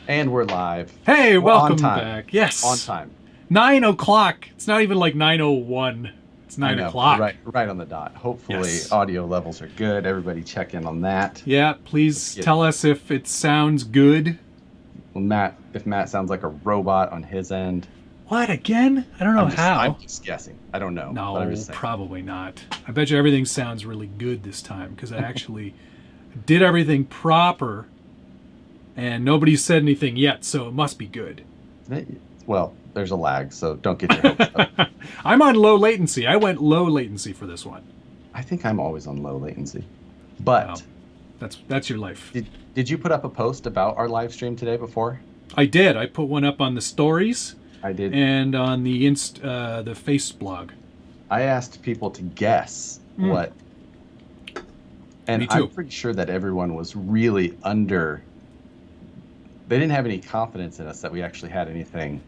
And we're live. Hey, We're welcome on time. back. Yes. On time. 9 o'clock. It's not even like 9:01. It's 9 o'clock. Right on the dot. Hopefully Yes. audio levels are good. Everybody check in on that. Yeah, please tell us if it sounds good. Well, if Matt sounds like a robot on his end. What, again? I don't know how. I'm just guessing. I don't know. No, but I'm just saying. probably not. I bet you everything sounds really good this time because I actually did everything proper and nobody said anything yet, so it must be good. Well, there's a lag, so don't get your hopes up. I'm on low latency. I went low latency for this one. I think I'm always on low latency. But that's your life. Did you put up a post about our live stream today before? I did. I put one up on the stories. I did. And on the Face blog. I asked people to guess what. And Me too. I'm pretty sure that everyone was really under. They didn't have any confidence in us that we actually had anything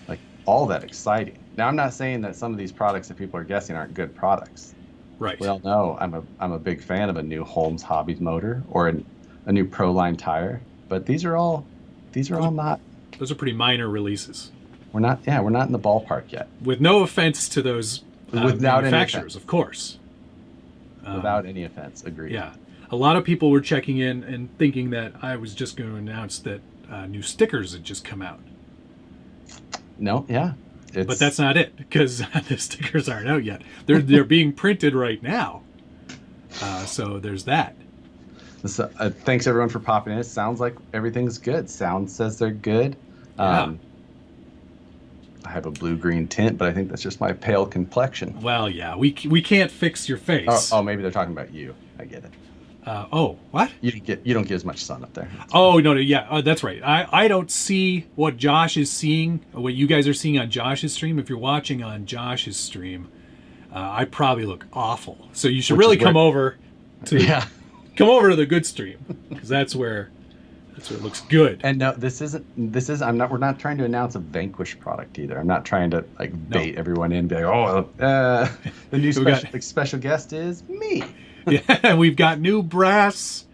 like all that exciting. Now, I'm not saying that some of these products that people are guessing aren't good products. Right. We all know I'm a big fan of a new Holmes Hobbies motor or a new Proline tire, but these are all not. Those are pretty minor releases. We're not in the ballpark yet. With no offense to those Without manufacturers, of course. Without any offense, agreed. Yeah. A lot of people were checking in and thinking that I was just going to announce that new stickers had just come out. No, yeah. But that's not it, because the stickers aren't out yet. They're being printed right now. So there's that. So, thanks everyone for popping in. It sounds like everything's good. Sound says they're good. Yeah. I have a blue-green tint, but I think that's just my pale complexion. Well, yeah, we can't fix your face. Oh, maybe they're talking about you. I get it. What? You don't get as much sun up there. Oh, no, yeah, that's right. I don't see what Josh is seeing, what you guys are seeing on Josh's stream. If you're watching on Josh's stream, I probably look awful. So you should really come over to the good stream, because that's where it looks good. And no, we're not trying to announce a Vanquish product either. I'm not trying to bait everyone in and be like, the new special guest is me. Yeah, we've got new brass.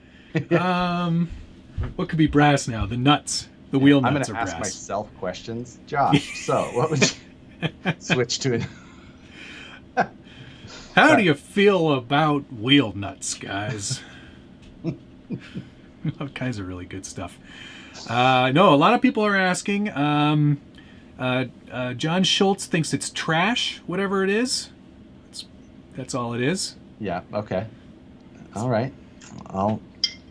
What could be brass now? The nuts, the wheel nuts are brass. I'm going to ask myself questions. Josh, so what would you switch to? How do you feel about wheel nuts, guys? All kinds of really good stuff. No, a lot of people are asking. John Schultz thinks it's trash, whatever it is. That's all it is. Yeah, okay. All right.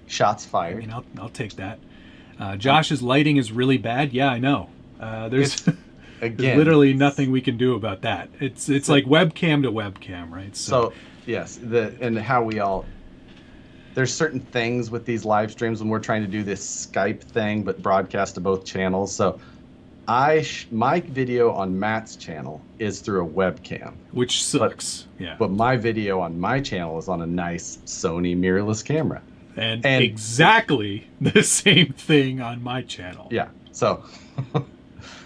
Shots fired. I mean, I'll take that. Josh's lighting is really bad. Yeah, I know. There's literally nothing we can do about that. It's like webcam to webcam, right? So yes, and how we all. There's certain things with these live streams when we're trying to do this Skype thing, but broadcast to both channels. So my video on Matt's channel is through a webcam. Which sucks. But my video on my channel is on a nice Sony mirrorless camera. And exactly the same thing on my channel. Yeah. So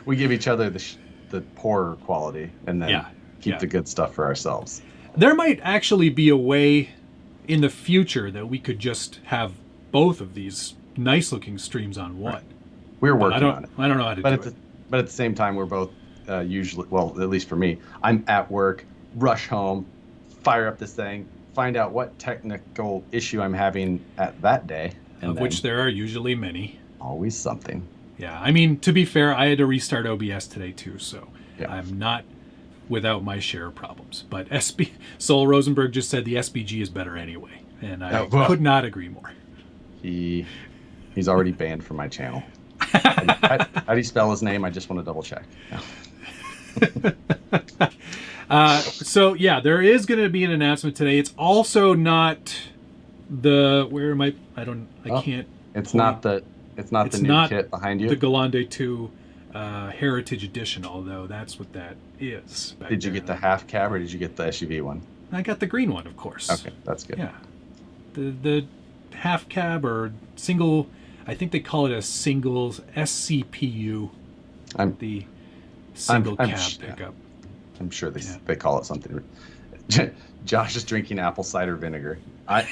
we give each other the poorer quality and then keep the good stuff for ourselves. There might actually be a way in the future that we could just have both of these nice looking streams on one. Right. We're working on it. I don't know how to do it. But at the same time, we're both usually, well, at least for me, I'm at work, rush home, fire up this thing, find out what technical issue I'm having at that day. Of which there are usually many. Always something. Yeah, I mean, to be fair, I had to restart OBS today too, so I'm not without my share of problems. But Sol Rosenberg just said the SBG is better anyway, and I could not agree more. He's already banned from my channel. How do you spell his name? I just want to double check. So yeah, there is going to be an announcement today. It's also not the can't. It's not the new kit behind you. The Galande 2 Heritage Edition, although that's what that is. Did you get the half cab or did you get the SUV one? I got the green one, of course. Okay, that's good. Yeah, the half cab or single. I think they call it a singles SCPU. The single cab pickup. I'm sure they call it something. Josh is drinking apple cider vinegar. I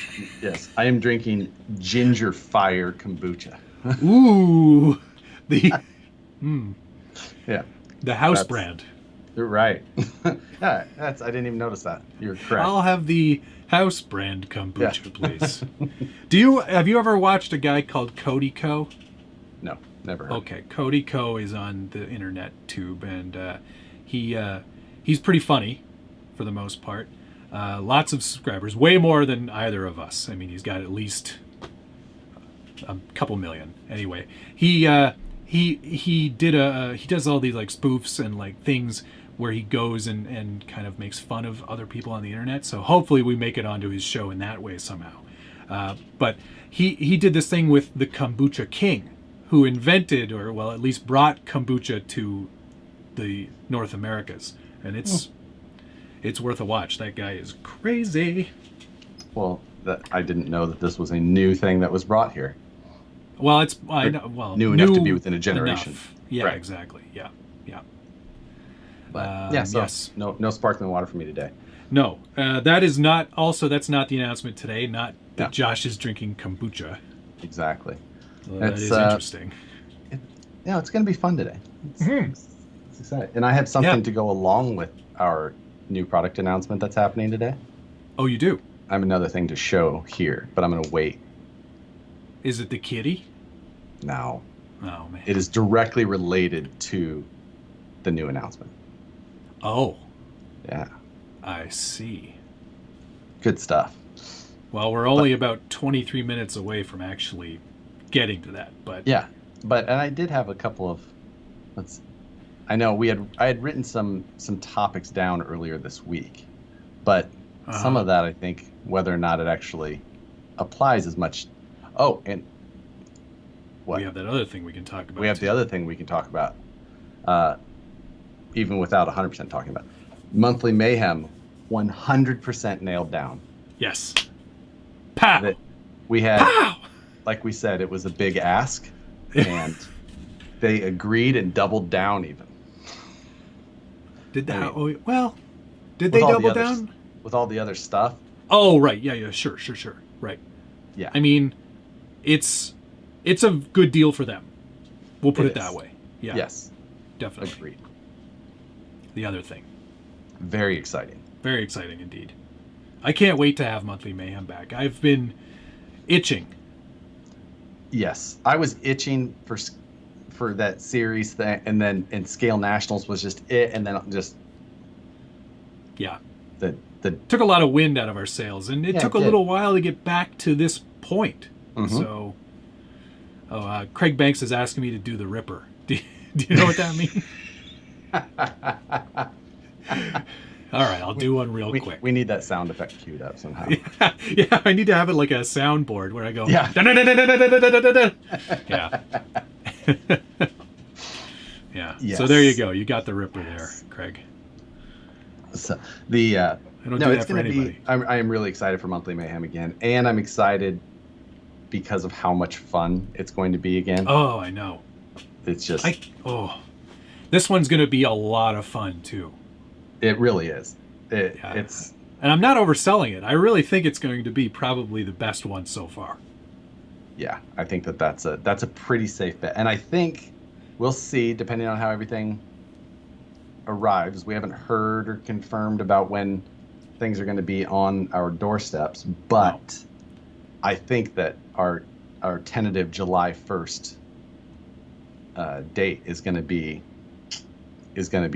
am drinking ginger fire kombucha. Ooh, The Yeah. the house brand. You're right. Yeah, I didn't even notice that. You're correct. I'll have the house brand kombucha, please. Have you ever watched a guy called Cody Co? No, never heard. Okay, Cody Co is on the internet tube, and he's pretty funny for the most part. Lots of subscribers, way more than either of us. I mean, he's got at least a couple million. Anyway, he does all these like spoofs and like things where he goes and kind of makes fun of other people on the internet. So hopefully we make it onto his show in that way somehow. But he did this thing with the Kombucha King, who invented, or well, at least brought kombucha to the North Americas, and it's worth a watch. That guy is crazy. Well, I didn't know that this was a new thing that was brought here. Well, new enough to be within a generation. Enough. Yeah, right. Exactly. Yeah. But so yes. No sparkling water for me today. No, that's not the announcement today. Not that Josh is drinking kombucha. Exactly. Well, that is interesting. It's going to be fun today. It's exciting, and I have something to go along with our new product announcement that's happening today. Oh, you do? I have another thing to show here, but I'm going to wait. Is it the kitty? No. Oh, man. It is directly related to the new announcement. Oh. Yeah. I see. Good stuff. Well, we're only about 23 minutes away from actually getting to that, but... Yeah. And I did have a couple of... I know I had written some topics down earlier this week, but some of that, I think, whether or not it actually applies as much... Oh, and what? We have that other thing we can talk about. We have the other thing we can talk about, even without 100% talking about. Monthly Mayhem, 100% nailed down. Yes. Pow! That we had, Pow! Like we said, it was a big ask, and they agreed and doubled down even. Did they double down? With all the other stuff? Oh, right. Yeah, sure. Right. Yeah. I mean, it's a good deal for them. We'll put it that way. Yeah. Yes. Definitely. Agreed. The other thing. Very exciting. Very exciting indeed. I can't wait to have Monthly Mayhem back. I've been itching. Yes. I was itching for that series thing, and Scale Nationals was just it, and then just... Yeah. The took a lot of wind out of our sails, and it took a little while to get back to this point. Mm-hmm. So, Craig Banks is asking me to do the Ripper. Do you know what that means? All right, I'll do one real quick. We need that sound effect queued up somehow. Yeah, I need to have it like a soundboard where I go. Yeah. Yeah. Yeah. Yes. So there you go. You got the Ripper there, Craig. So I don't do that for anybody. I am really excited for Monthly Mayhem again, and I'm excited because of how much fun it's going to be again. Oh, I know. It's just this one's going to be a lot of fun too. It really is. It's, and I'm not overselling it. I really think it's going to be probably the best one so far. Yeah, I think that's a pretty safe bet, and I think we'll see depending on how everything arrives. We haven't heard or confirmed about when things are going to be on our doorsteps, but I think that our tentative July 1st date is going to be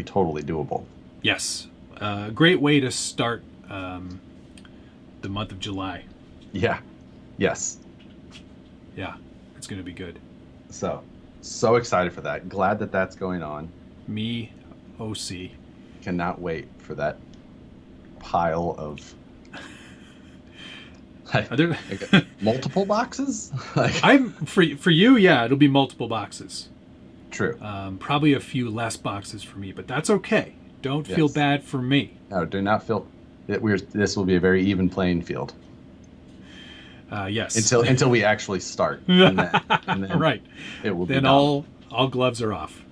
totally doable. Yes, great way to start the month of July. Yeah. Yes. Yeah, it's going to be good. So excited for that. Glad that that's going on. Me, OC. Cannot wait for that pile of multiple boxes. I'm for you. Yeah, it'll be multiple boxes. True. Probably a few less boxes for me, but that's okay. Don't feel bad for me. No, do not feel that this will be a very even playing field. Yes. Until we actually start. And then right. It will then be all gloves are off.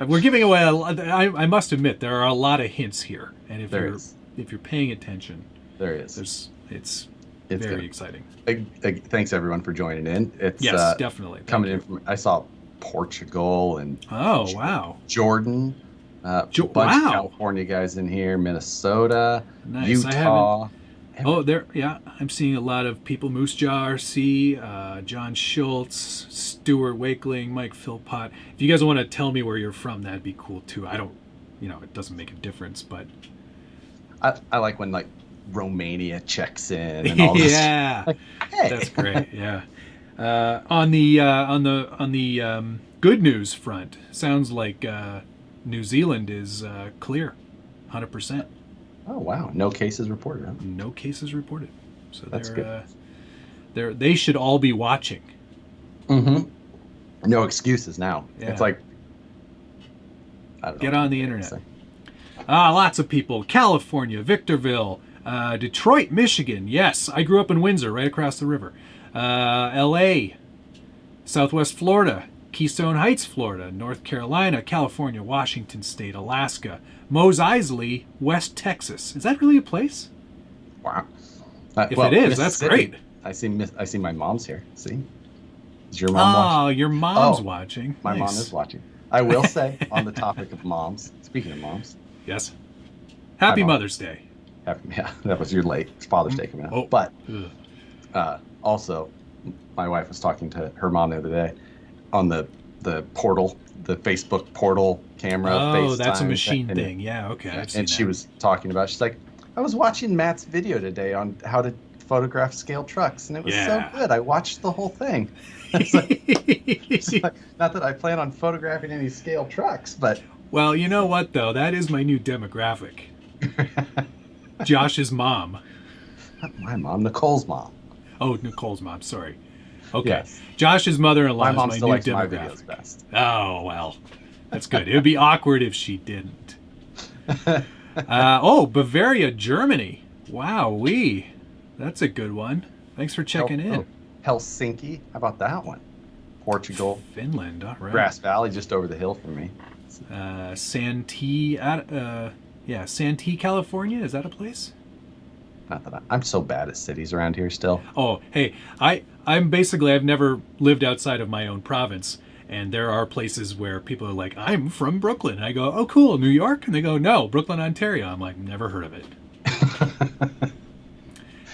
We're giving away I must admit there are a lot of hints here, and if you're paying attention, there is. It's Very good. exciting. Thanks everyone for joining in. It's Yes, definitely. Coming in from, I saw Portugal and wow. Jordan, bunch of California guys in here, Minnesota, nice. Utah. I'm seeing a lot of people. Moose Jaw RC, John Schultz, Stuart Wakeling, Mike Philpott. If you guys want to tell me where you're from, that'd be cool too. I don't, it doesn't make a difference, but I like when like Romania checks in and all this. Yeah, like, hey. That's great. Yeah. On the good news front, sounds like New Zealand is clear, 100%. Oh wow! No cases reported. Huh? No cases reported. So that's good. They should all be watching. Mm-hmm. No excuses now. Yeah. It's like, I don't know. Get on the internet. Lots of people. California, Victorville, Detroit, Michigan. Yes, I grew up in Windsor, right across the river. L.A., Southwest Florida, Keystone Heights, Florida, North Carolina, California, Washington State, Alaska, Mos Eisley, West Texas. Is that really a place? Wow. If it is, that's great. I see my mom's here. See? Is your mom watching? Oh, your mom's watching. My mom is watching. I will say, on the topic of moms, speaking of moms. Yes. Happy Mother's Day. Yeah, that was your late Father's Day coming up. Oh. But also, my wife was talking to her mom the other day on the portal, the Facebook portal camera. Oh, that's a machine thing. Yeah, okay. And she was talking about, she's like, I was watching Matt's video today on how to photograph scale trucks, and it was so good. I watched the whole thing. It's like, not that I plan on photographing any scale trucks, but... Well, you know what, though? That is my new demographic. Josh's mom. Not my mom, Nicole's mom. Oh, Nicole's mom, sorry. Okay. Yes. Josh's mother-in-law is my new likes demographic. my videos best. Oh, well. That's good. It would be awkward if she didn't. Bavaria, Germany. Wow-wee. That's a good one. Thanks for checking in. Helsinki. How about that one? Portugal. Finland, all right. Grass Valley, just over the hill from me. Santee, Santee, California. Is that a place? Not that I'm so bad at cities around here still. Oh, hey, I've never lived outside of my own province, and there are places where people are like, I'm from Brooklyn. And I go, oh, cool, New York? And they go, no, Brooklyn, Ontario. I'm like, never heard of it.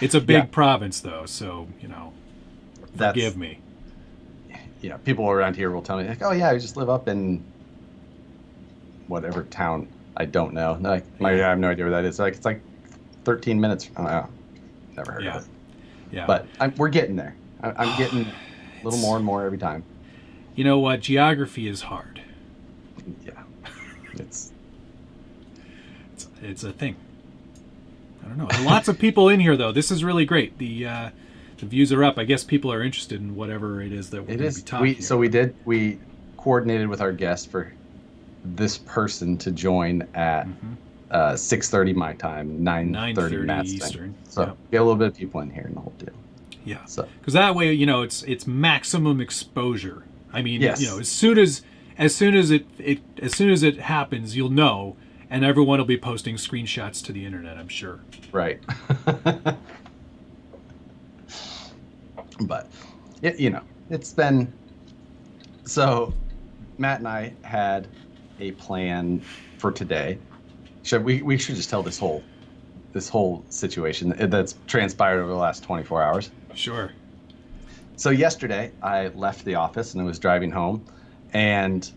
It's a big province, though, so, forgive me. People around here will tell me, like, oh, yeah, I just live up in whatever town I don't know. I have no idea where that is. It's like 13 minutes from never heard of it. Yeah. But we're getting there. I'm getting a little more and more every time. You know what? Geography is hard. Yeah. It's a thing. I don't know. And lots of people in here, though. This is really great. The views are up. I guess people are interested in whatever it is that we're going to be talking about. So we coordinated with our guest for this person to join at 6:30 my time, 9:30 Matt's Eastern. Time. So get a little bit of people in here and the whole deal. Yeah. So because that way, it's maximum exposure. I mean, yes. As soon as it happens, you'll know, and everyone will be posting screenshots to the internet, I'm sure. Right. But it's been, so Matt and I had a plan for today. We should just tell this whole situation that's transpired over the last 24 hours. Sure. So yesterday I left the office and I was driving home, and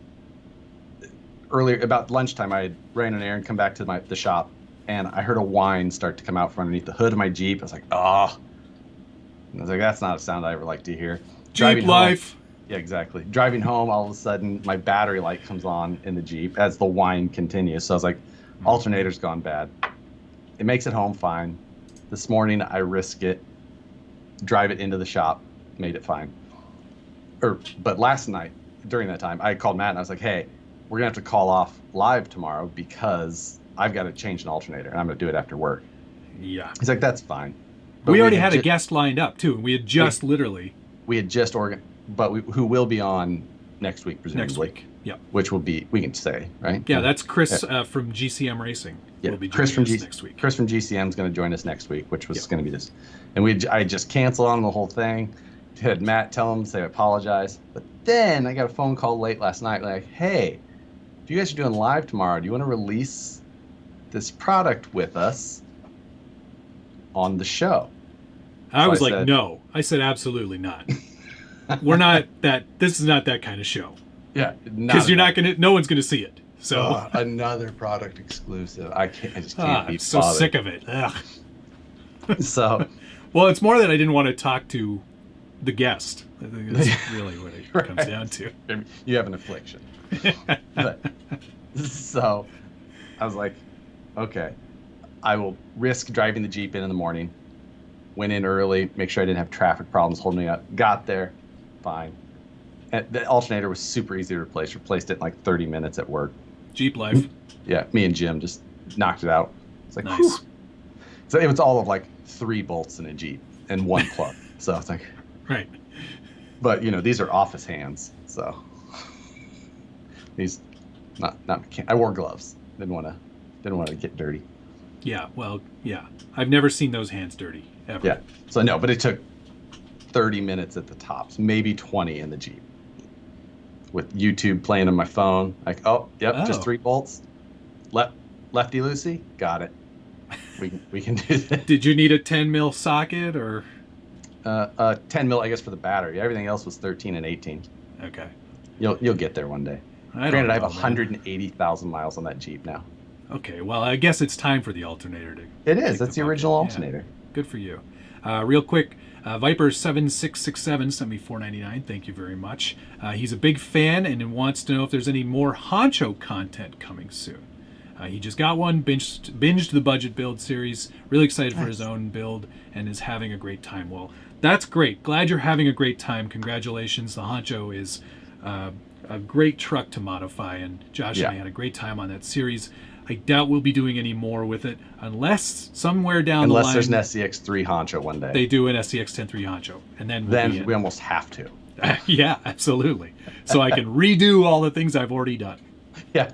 earlier about lunchtime I ran an errand, come back to the shop, and I heard a whine start to come out from underneath the hood of my Jeep. I was like, oh. And I was like, that's not a sound I ever like to hear. Jeep life. Yeah, exactly. Driving home, all of a sudden, my battery light comes on in the Jeep as the whine continues. So I was like, alternator's gone bad. It makes it home fine. This morning, I risk it, drive it into the shop, made it fine. But last night, during that time, I called Matt and I was like, hey, we're going to have to call off live tomorrow because I've got to change an alternator and I'm going to do it after work. Yeah. He's like, that's fine. But we already had a guest lined up, too. We had just who will be on next week, presumably. Next week, yeah. Which will be, we can say, right? Yeah, that's Chris from GCM Racing. Yeah, will be Chris from next week. Chris from GCM is going to join us next week, which was going to be this. And I just canceled on the whole thing. Had Matt tell him, say I apologize. But then I got a phone call late last night, like, hey, if you guys are doing live tomorrow, do you want to release this product with us on the show? I was like, no. I said, absolutely not. We're not that. This is not that kind of show. Yeah, because no one's gonna see it. So another product exclusive. I just can't be I'm so bothered. sick of it. Ugh. So, well, it's more that I didn't want to talk to the guest. I think that's really what it comes down to. You have an affliction. But, so, I was like, okay, I will risk driving the Jeep in the morning. Went in early, make sure I didn't have traffic problems holding me up. Got there, fine. And the alternator was super easy to replace. Replaced it in like 30 minutes at work. Jeep life. Yeah, me and Jim just knocked it out. It's like, nice. Whew. So it was all of like 3 bolts in a Jeep and 1 plug. So it's like, right. But these are office hands, so these not I wore gloves. Didn't want to get dirty. Yeah, well, yeah. I've never seen those hands dirty ever. Yeah. So no, but it took 30 minutes at the tops, maybe 20 in the Jeep. With YouTube playing on my phone, like, just 3 bolts. Lefty loosey, got it. We can do that. Did you need a 10 mil socket or? 10 mil, I guess, for the battery. Everything else was 13 and 18. Okay. You'll get there one day. Granted, I have 180,000 miles on that Jeep now. Okay, well, I guess it's time for the alternator to. It is. That's the original alternator. Yeah. Good for you. Real quick, Viper7667 sent me $4.99. Thank you very much. He's a big fan and wants to know if there's any more Honcho content coming soon. He just got one, binged the budget build series, really excited for his own build, and is having a great time. Well, that's great. Glad you're having a great time. Congratulations. The Honcho is a great truck to modify, and Josh and I had a great time on that series. I doubt we'll be doing any more with it unless somewhere down the line... Unless there's an SCX10 Honcho one day. They do an SCX10 III Honcho, and then we almost have to. Yeah, absolutely. So I can redo all the things I've already done. Yeah.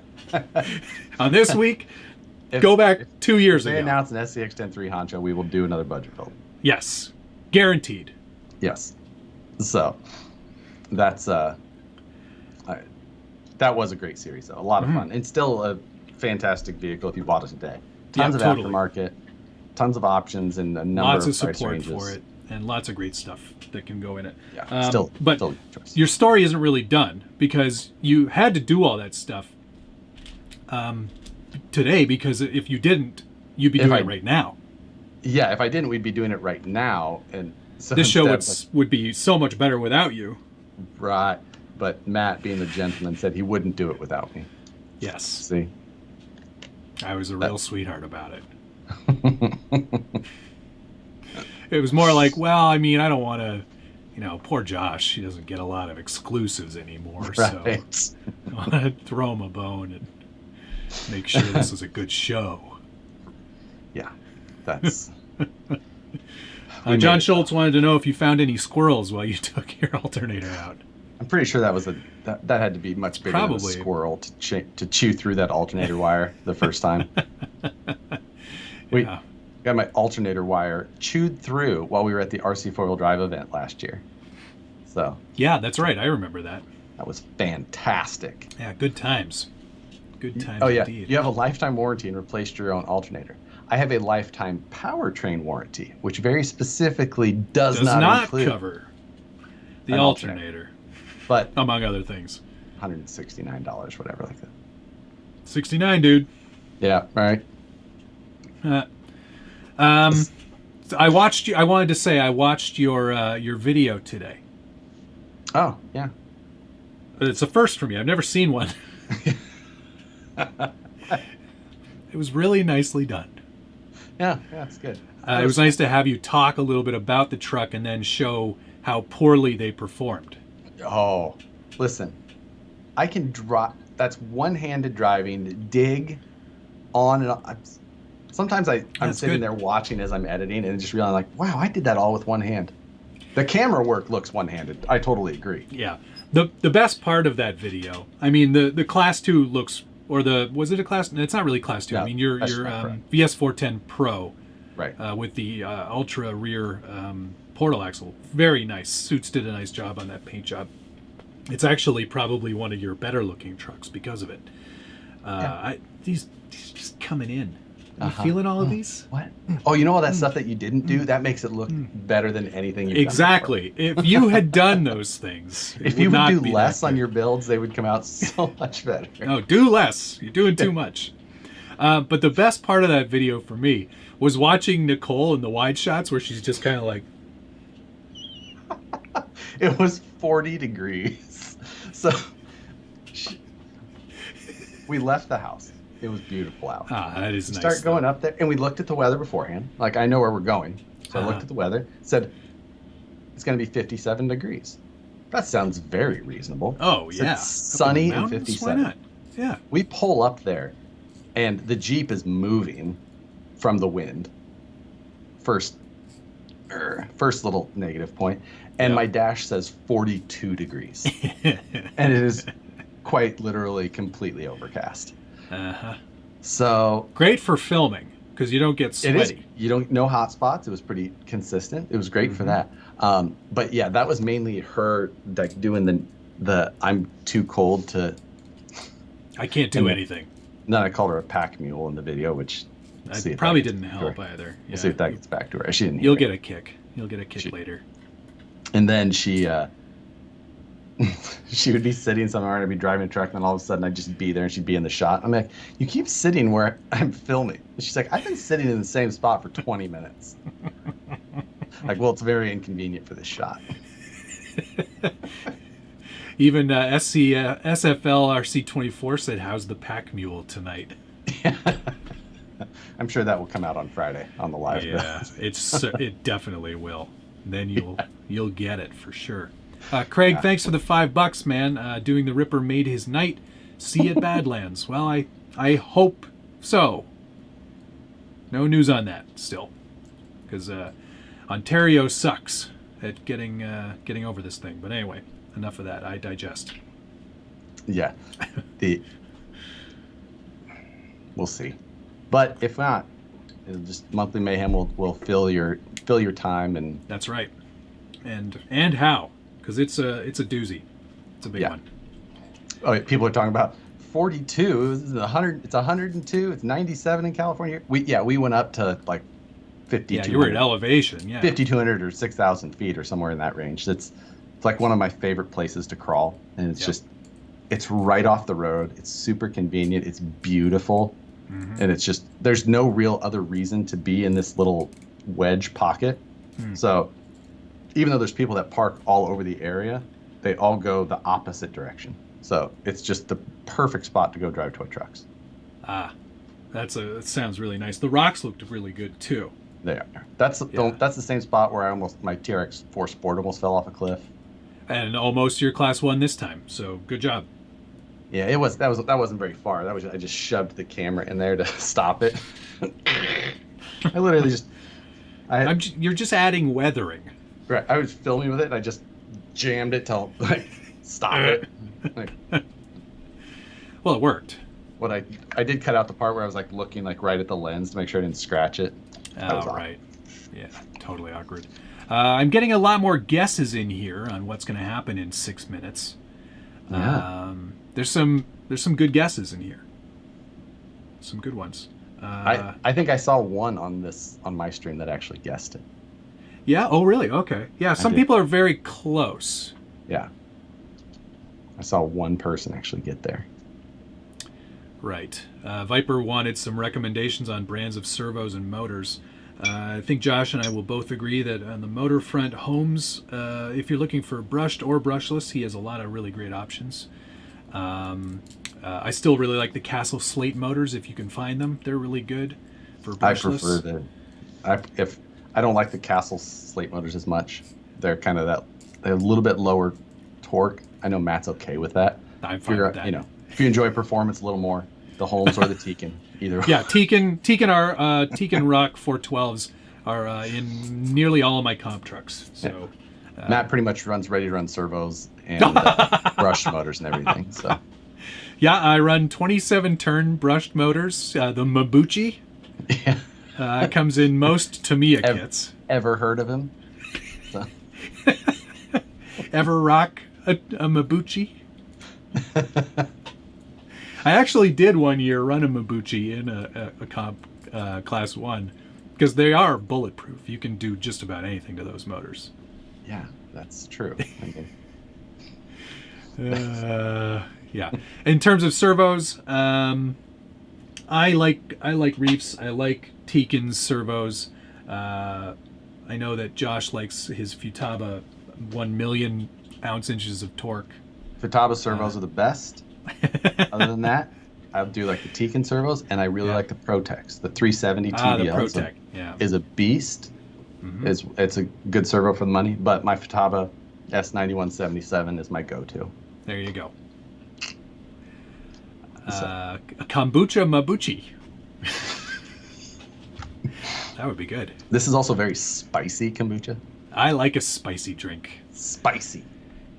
On this week, go back 2 years ago. If they announce an SCX10 III Honcho, we will do another budget build. Yes. Guaranteed. Yes. So, that's... that was a great series, though. A lot of fun. And still a fantastic vehicle if you bought it today. Tons of aftermarket, tons of options, and a number lots of support ranges for it, and lots of great stuff that can go in it. Yeah, but your story isn't really done because you had to do all that stuff today, because if you didn't, you'd be doing it right now. Yeah, if I didn't, we'd be doing it right now. And so this show would be so much better without you. Right. But Matt, being the gentleman, said he wouldn't do it without me. Yes. See? I was a real sweetheart about it. It was more like, well, I mean, I don't want to, poor Josh, he doesn't get a lot of exclusives anymore, right. So I want to throw him a bone and make sure this is a good show. Yeah, that's... John Schultz wanted to know if you found any squirrels while you took your alternator out. I'm pretty sure that had to be much bigger than a squirrel to chew through that alternator wire the first time. We got my alternator wire chewed through while we were at the RC 4-wheel drive event last year. So yeah, that's right. I remember that. That was fantastic. Yeah, good times. Good times indeed. You have a lifetime warranty and replaced your own alternator. I have a lifetime powertrain warranty, which very specifically does not cover the alternator. But among other things, $169, whatever, like that. 69, dude. Yeah, right. I watched you. I wanted to say I watched your video today. Oh yeah, it's a first for me. I've never seen one. It was really nicely done. Yeah, it's good. It was nice to have you talk a little bit about the truck and then show how poorly they performed. Oh, listen, I can drop. That's one-handed driving. Dig on and on. Sometimes I'm sitting there watching as I'm editing and just realizing, like, wow, I did that all with one hand. The camera work looks one-handed. I totally agree. Yeah. The best part of that video, I mean, the Class 2 looks, or was it a Class? It's not really Class 2. No, I mean, your VS410 Pro Right. With the ultra rear portal axle. Very nice. Suits did a nice job on that paint job. It's actually probably one of your better looking trucks because of it. These just coming in. Are you feeling all of these? What? Oh, you know all that stuff that you didn't do? That makes it look better than anything you've exactly. done if you had done those things, if you would do less on your builds, they would come out so much better. No, do less. You're doing too much. But the best part of that video for me was watching Nicole in the wide shots where she's just kind of like... It was 40 degrees. So we left the house. It was beautiful out. That is nice. Start going up there, and we looked at the weather beforehand. Like, I know where we're going. So I looked at the weather, said, it's going to be 57 degrees. That sounds very reasonable. Oh, yeah. It's sunny and 57. Why not? Yeah. We pull up there, and the Jeep is moving from the wind. First little negative point. And my dash says 42 degrees. And it is quite literally completely overcast. So great for filming because you don't get sweaty. You don't know hot spots. It was pretty consistent. It was great for that. But yeah, that was mainly her like doing the I'm too cold to. I can't do anything. Then I called her a pack mule in the video, which probably didn't help either. Yeah. We'll see if that gets back to her. She didn't. You'll get a kick. You'll get a kick later. And then she would be sitting somewhere and I'd be driving a truck, and then all of a sudden I'd just be there and she'd be in the shot. I'm like, you keep sitting where I'm filming. And she's like, I've been sitting in the same spot for 20 minutes. Like, well, it's very inconvenient for this shot. Even SFL RC24 said, how's the pack mule tonight? I'm sure that will come out on Friday on the live. Yeah, it definitely will. Then you'll get it for sure. Craig, thanks for the $5, man. Doing the Ripper made his night. See you at Badlands. Well, I hope so. No news on that still, because Ontario sucks at getting over this thing. But anyway, enough of that. I digest. Yeah, we'll see. But if not, it'll just monthly mayhem will fill your time. And that's right. And how? Because it's a doozy. It's a big one. Oh, people are talking about 42. It's 100. It's 102. It's 97 in California. We went up to like 52. Yeah, you were at elevation. Yeah, 5,200 or 6,000 feet or somewhere in that range. It's like one of my favorite places to crawl, and it's it's right off the road. It's super convenient. It's beautiful, and it's just there's no real other reason to be in this little wedge pocket. So even though there's people that park all over the area, they all go the opposite direction. So it's just the perfect spot to go drive toy trucks. That sounds really nice. The rocks looked really good too. They are. That's the same spot where my TRX4 Sport almost fell off a cliff. And almost your class 1 this time. So good job. Yeah, that wasn't very far. I just shoved the camera in there to stop it. I literally just. You're just adding weathering. Right, I was filming with it, and I just jammed it till stop it. Well, it worked. What I did cut out the part where I was looking right at the lens to make sure I didn't scratch it. Oh, right. Yeah, totally awkward. I'm getting a lot more guesses in here on what's going to happen in 6 minutes. Yeah. There's some good guesses in here. Some good ones. I think I saw one on my stream that actually guessed it. Yeah. Oh, really? Okay. Yeah. Some people are very close. Yeah. I saw one person actually get there. Right. Viper wanted some recommendations on brands of servos and motors. I think Josh and I will both agree that on the motor front, Holmes, if you're looking for brushed or brushless, he has a lot of really great options. I still really like the Castle Slate motors if you can find them. They're really good for brushless. I prefer I don't like the Castle Slate motors as much. They're kind of they're a little bit lower torque. I know Matt's okay with that. I'm fine with that. If you enjoy performance a little more, the Holmes or the Tekin, either. Yeah, Tekin Rock 412s are in nearly all of my comp trucks. So Matt pretty much runs ready to run servos and brushed motors and everything. So yeah, I run 27 turn brushed motors, the Mabuchi. Yeah. Comes in most Tamiya kits. Ever heard of him? So. Ever rock a Mabuchi? I actually did one year run a Mabuchi in a comp class 1 because they are bulletproof. You can do just about anything to those motors. Yeah, that's true. Yeah. In terms of servos, I like Reefs. I like Tekin's servos. I know that Josh likes his Futaba 1 million ounce-inches of torque. Futaba servos are the best. Other than that, I'll do like the Tekin servos, and I really like the Protex. The 370 TDL the Protec, is a beast. Mm-hmm. It's a good servo for the money, but my Futaba S9177 is my go-to. There you go. A kombucha Mabuchi. That would be good. This is also very spicy kombucha. I like a spicy drink. Spicy.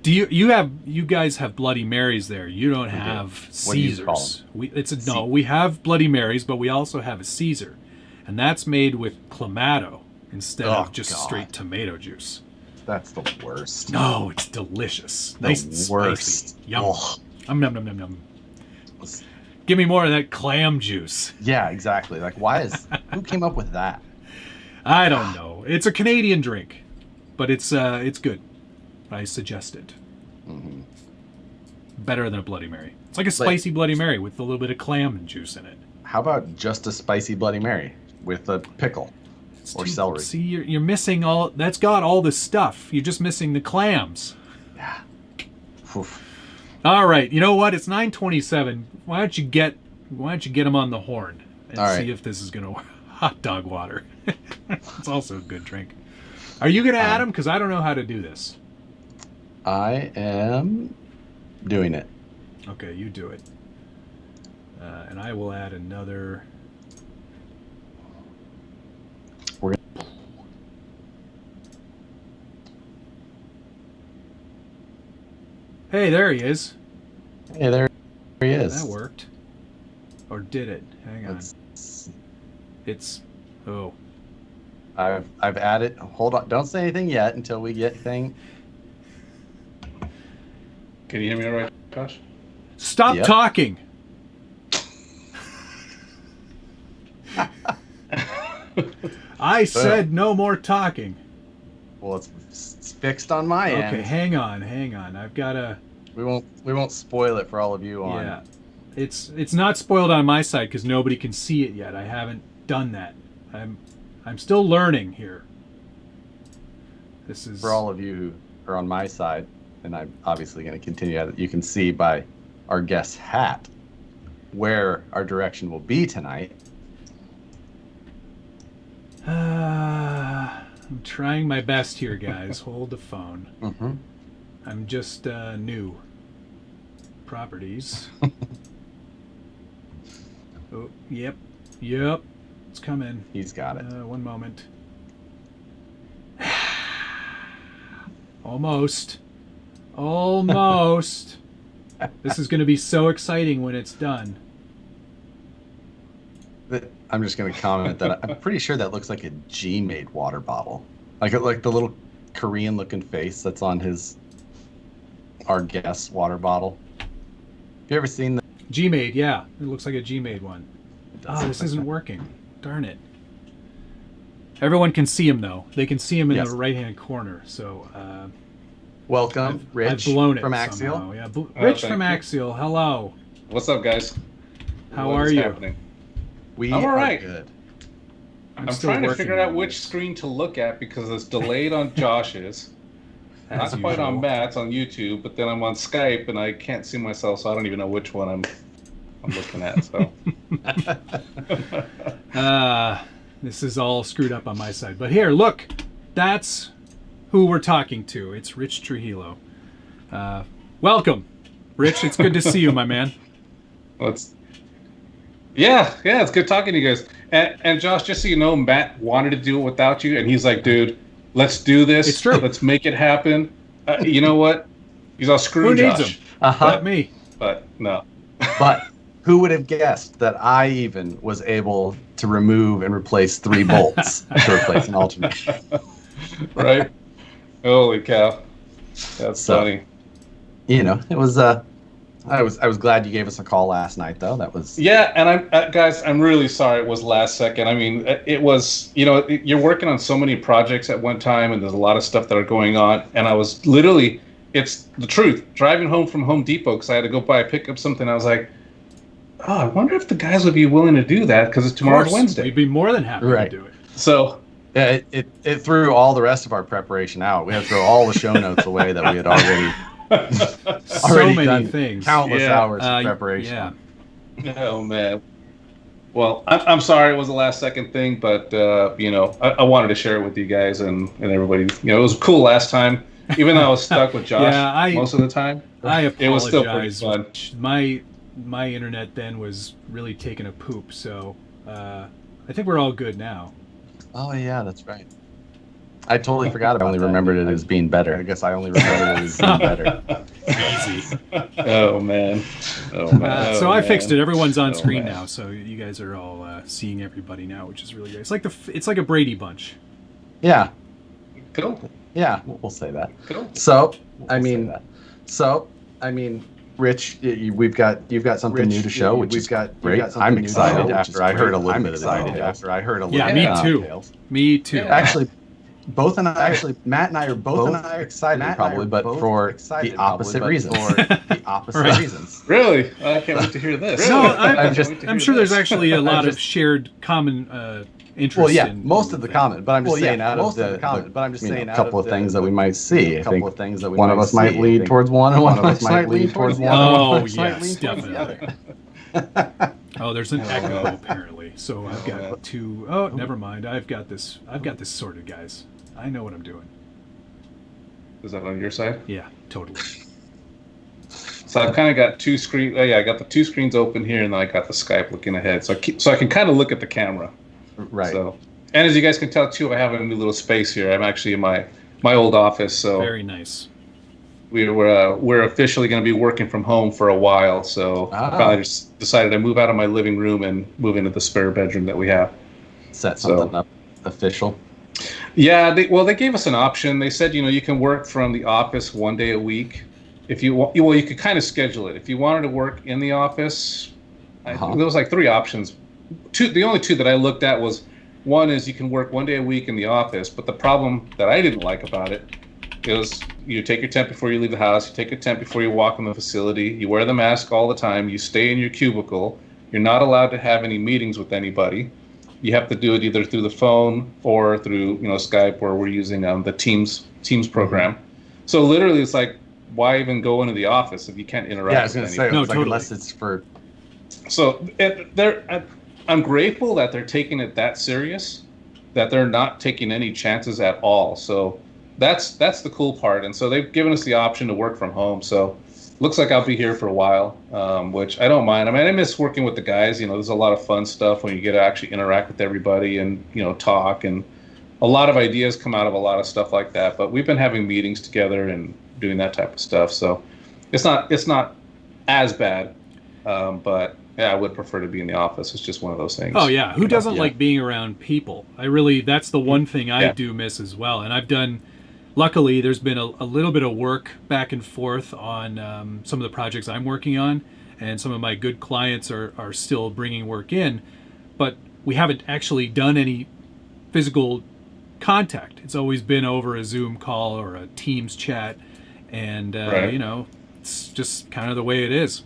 Do you guys have Bloody Marys there? You don't have Caesars. We have Bloody Marys, but we also have a Caesar, and that's made with Clamato instead of just straight tomato juice. That's the worst. No, it's delicious. Nice and spicy. Yum. Yum, yum, yum, yum. Give me more of that clam juice. Yeah, exactly. Like, who came up with that? I don't know. It's a Canadian drink, but it's good. I suggest it. Mm-hmm. Better than a Bloody Mary. It's like a spicy Bloody Mary with a little bit of clam juice in it. How about just a spicy Bloody Mary with a pickle or celery? See, you're missing all. That's got all the stuff. You're just missing the clams. Yeah. Oof. All right. You know what? It's 9:27. Why don't you get them on the horn and see if this is gonna work? Hot dog water. It's also a good drink. Are you gonna add them? Because I don't know how to do this. I am doing it. Okay, you do it. And I will add another. Hey, there he is. Hey, there he is. That worked. Or did it? Hang on. I've added. Hold on. Don't say anything yet until we get thing. Can you hear me all right, Josh? Stop talking. I said no more talking. Well, it's fixed on my end. Okay, hang on. I've got to. We won't spoil it for all of you on. Yeah, it's not spoiled on my side because nobody can see it yet. I haven't done that. I'm still learning here. This is for all of you who are on my side, and I'm obviously going to continue. You can see by our guest's hat where our direction will be tonight. I'm trying my best here, guys. Hold the phone. Mm-hmm. I'm just new. Properties. Oh, yep. It's coming. He's got it. One moment. Almost. This is going to be so exciting when it's done. I'm just going to comment that I'm pretty sure that looks like a G-made water bottle. Like the little Korean-looking face that's on our guest water bottle. Have you ever seen the G-made? Yeah, it looks like a G-made one. This isn't working. Darn it. Everyone can see him though. They can see him in the right-hand corner. So, welcome, Rich. I've blown it from Axial. Somehow. Yeah, Rich from Axial. Hello. What's up, guys? How are you? Happening? I'm all right. Good. I'm trying to figure out which screen to look at because it's delayed on Josh's. Not quite on Matt's on YouTube, but then I'm on Skype and I can't see myself, so I don't even know which one I'm looking at. So, this is all screwed up on my side. But here, look, that's who we're talking to. It's Rich Trujillo. Welcome, Rich. It's good to see you, my man. Yeah, it's good talking to you guys. And Josh, just so you know, Matt wanted to do it without you, and he's like, dude, let's do this. It's true. Let's make it happen. You know what? He's all screwed. Who needs Josh. him? Not me. But no. But who would have guessed that I even was able to remove and replace 3 bolts to replace an alternator? Right. Holy cow. That's funny. You know, it was I was glad you gave us a call last night, though. That was and guys, I'm really sorry it was last second. I mean, it was, you know, you're working on so many projects at one time, and there's a lot of stuff that are going on, and I was literally, it's the truth, driving home from Home Depot because I had to go pick up something. I was like, oh, I wonder if the guys would be willing to do that because it's tomorrow's Wednesday. We'd be more than happy to do it. So yeah, it threw all the rest of our preparation out. We had to throw all the show notes away that we had already. So many things, countless hours of preparation. Oh man. Well, I'm sorry it was a last second thing, but you know, I wanted to share it with you guys and everybody. You know, it was cool last time, even though I was stuck with Josh most of the time. I apologize. It was still pretty fun. My internet then was really taking a poop, so I think we're all good now. Oh yeah, that's right. I totally forgot about it. I only remembered it as being better. I guess I only remembered it as being better. Easy. Oh man. So I fixed it. Everyone's on screen now, so you guys are all seeing everybody now, which is really great. It's like a Brady Bunch. Yeah. Cool. Yeah, we'll say that. Cool. So I mean, Rich, you've got something new to show, which is great. I'm excited after I heard a little bit of it. Yeah, me too. Me too. Actually, Matt and I are both excited, probably, but for the opposite reasons. Reasons. Really? I can't wait to hear this. No, I'm sure there's actually a lot of shared common interest. Well, yeah, most of the comment, but I'm just saying out of the couple of things that we might see. I think one of us might lead towards one, and one of us might lead towards one. Oh, yes, definitely. Oh, there's an echo apparently. So I've got 2. Oh, never mind. I've got this sorted, guys. I know what I'm doing. Is that on your side? Yeah, totally. So I've kind of got 2 screens. Oh, yeah, I got the 2 screens open here, and then I got the Skype looking ahead. So I can kind of look at the camera. Right. So, and as you guys can tell too, I have a new little space here. I'm actually in my old office. So very nice. We're officially going to be working from home for a while. So I finally just decided to move out of my living room and move into the spare bedroom that we have. Set something up official. Yeah, they gave us an option. They said, you know, you can work from the office 1 day a week. If you want, you could kind of schedule it. If you wanted to work in the office, there was like 3 options. The only 2 that I looked at was, one is you can work 1 day a week in the office, but the problem that I didn't like about it is you take your temp before you leave the house, you take a temp before you walk in the facility, you wear the mask all the time, you stay in your cubicle, you're not allowed to have any meetings with anybody. You have to do it either through the phone or through, you know, Skype, where we're using the Teams program. So literally, it's like, why even go into the office if you can't interact? Yeah, I was going to say, totally. Unless it's for. So I'm grateful that they're taking it that serious, that they're not taking any chances at all. So that's the cool part. And so they've given us the option to work from home. So looks like I'll be here for a while, which I don't mind. I mean, I miss working with the guys. You know, there's a lot of fun stuff when you get to actually interact with everybody and, you know, talk, and a lot of ideas come out of a lot of stuff like that. But we've been having meetings together and doing that type of stuff. So it's not as bad, but yeah, I would prefer to be in the office. It's just one of those things. Oh yeah, who doesn't like being around people? That's the one thing I do miss as well. And I've done. Luckily, there's been a little bit of work back and forth on some of the projects I'm working on, and some of my good clients are still bringing work in, but we haven't actually done any physical contact. It's always been over a Zoom call or a Teams chat, and you know, it's just kind of the way it is.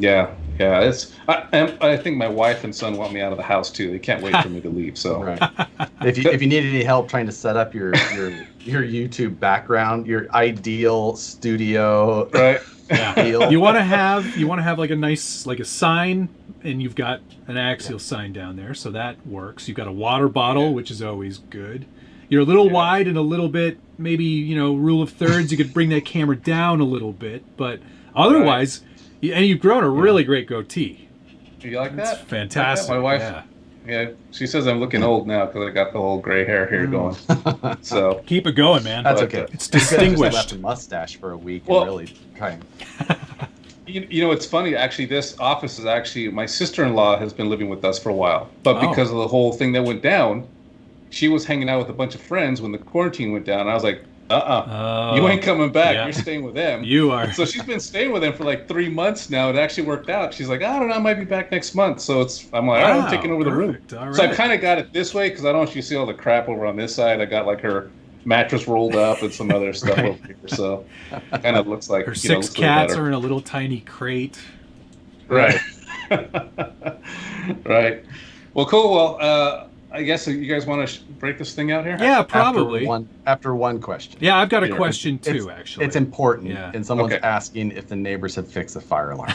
Yeah. I think my wife and son want me out of the house too. They can't wait for me to leave. So, if you need any help trying to set up your YouTube background, your ideal studio, right? Yeah. You want to have like a nice, like a sign, and you've got an Axial sign down there, so that works. You've got a water bottle, which is always good. You're a little wide and a little bit, maybe, you know, rule of thirds. You could bring that camera down a little bit, but otherwise. Right. And you've grown a really great goatee. You like that? It's fantastic. Like that? My wife, she says I'm looking old now because I got the whole gray hair here going. So keep it going, man. That's okay. It's distinguished. Left a mustache for a week and really trying. You know, it's funny, actually, this office is actually, my sister-in-law has been living with us for a while. But because of the whole thing that went down, she was hanging out with a bunch of friends when the quarantine went down. I was like, you ain't coming back. Yeah. You're staying with them. You are. So she's been staying with them for like 3 months now. It actually worked out. She's like, I don't know, I might be back next month. So I'm like, all right, I'm taking over the room. Right. So I kind of got it this way because I don't want you to see all the crap over on this side. I got like her mattress rolled up and some other stuff over here. So it kind of looks like her 6 cats are in a little tiny crate. Right. Right. Well, cool. Well, I guess you guys want to break this thing out here? Yeah, probably. After one question. Yeah, I've got a question too, actually. It's important. Yeah. And someone's asking if the neighbors have fixed the fire alarm.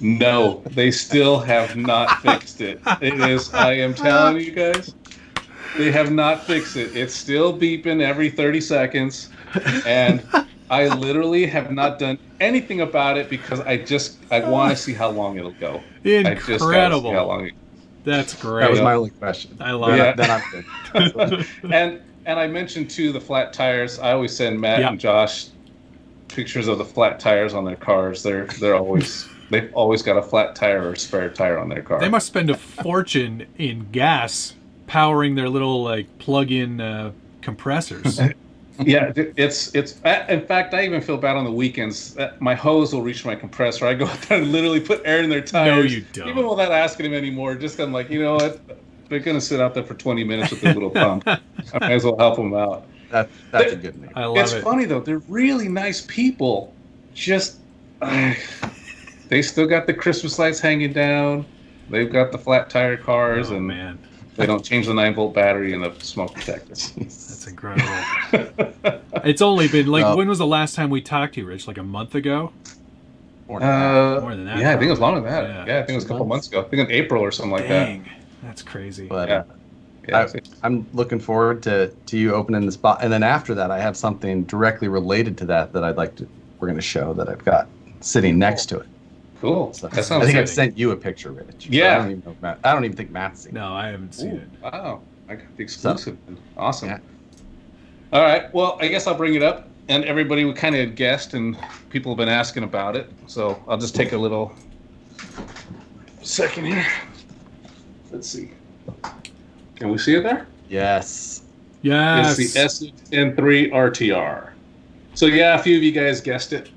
No, they still have not fixed it. It is, I am telling you guys, they have not fixed it. It's still beeping every 30 seconds. And I literally have not done anything about it because I want to see how long it'll go. Incredible. I just gotta see how long That's great. That was my only question. I love it. Then I'm good. And I mentioned too the flat tires. I always send Matt and Josh pictures of the flat tires on their cars. They've always got a flat tire or spare tire on their car. They must spend a fortune in gas powering their little like plug-in compressors. Yeah, it's. In fact, I even feel bad on the weekends. My hose will reach my compressor. I go out there and literally put air in their tires. No, you don't. Even without asking them anymore. Just I'm like, you know what? They're gonna sit out there for 20 minutes with their little pump. I might as well help them out. That's a good name. I love it. It's funny though. They're really nice people. Just they still got the Christmas lights hanging down. They've got the flat tire cars, and man. They don't change the 9-volt battery and the smoke detector. That's incredible. It's only been when was the last time we talked to you, Rich? Like a month ago? More than that. Yeah, I think it was longer than that. Yeah, I think it was a couple months ago. I think in April or something like that. That's crazy. But I'm looking forward to you opening the spot, and then after that, I have something directly related to that we're going to show that I've got sitting next to it. Cool. So that sounds I've sent you a picture, Rich. Yeah. I don't even think Matt's seen it. No, I haven't seen it. Wow. I got the exclusive. Awesome. Yeah. All right. Well, I guess I'll bring it up. And everybody kind of guessed, and people have been asking about it. So I'll just take a little second here. Let's see. Can we see it there? Yes. Yes. It's the SCX10 III RTR. So yeah, a few of you guys guessed it.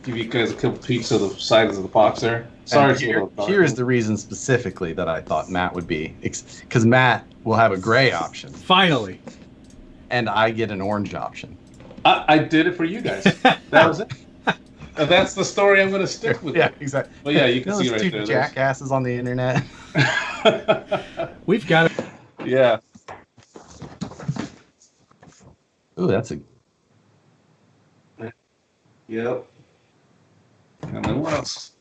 Give you guys a couple peeks of the sides of the box there. Sorry, here's the reason specifically that I thought Matt would be, because Matt will have a gray option. Finally. And I get an orange option. I did it for you guys. That was it. That's the story I'm going to stick with. Yeah, exactly. Well, yeah, you can see right two there. Jackasses on the internet. We've got it. Yeah. Ooh, that's a. Yep. And then what else?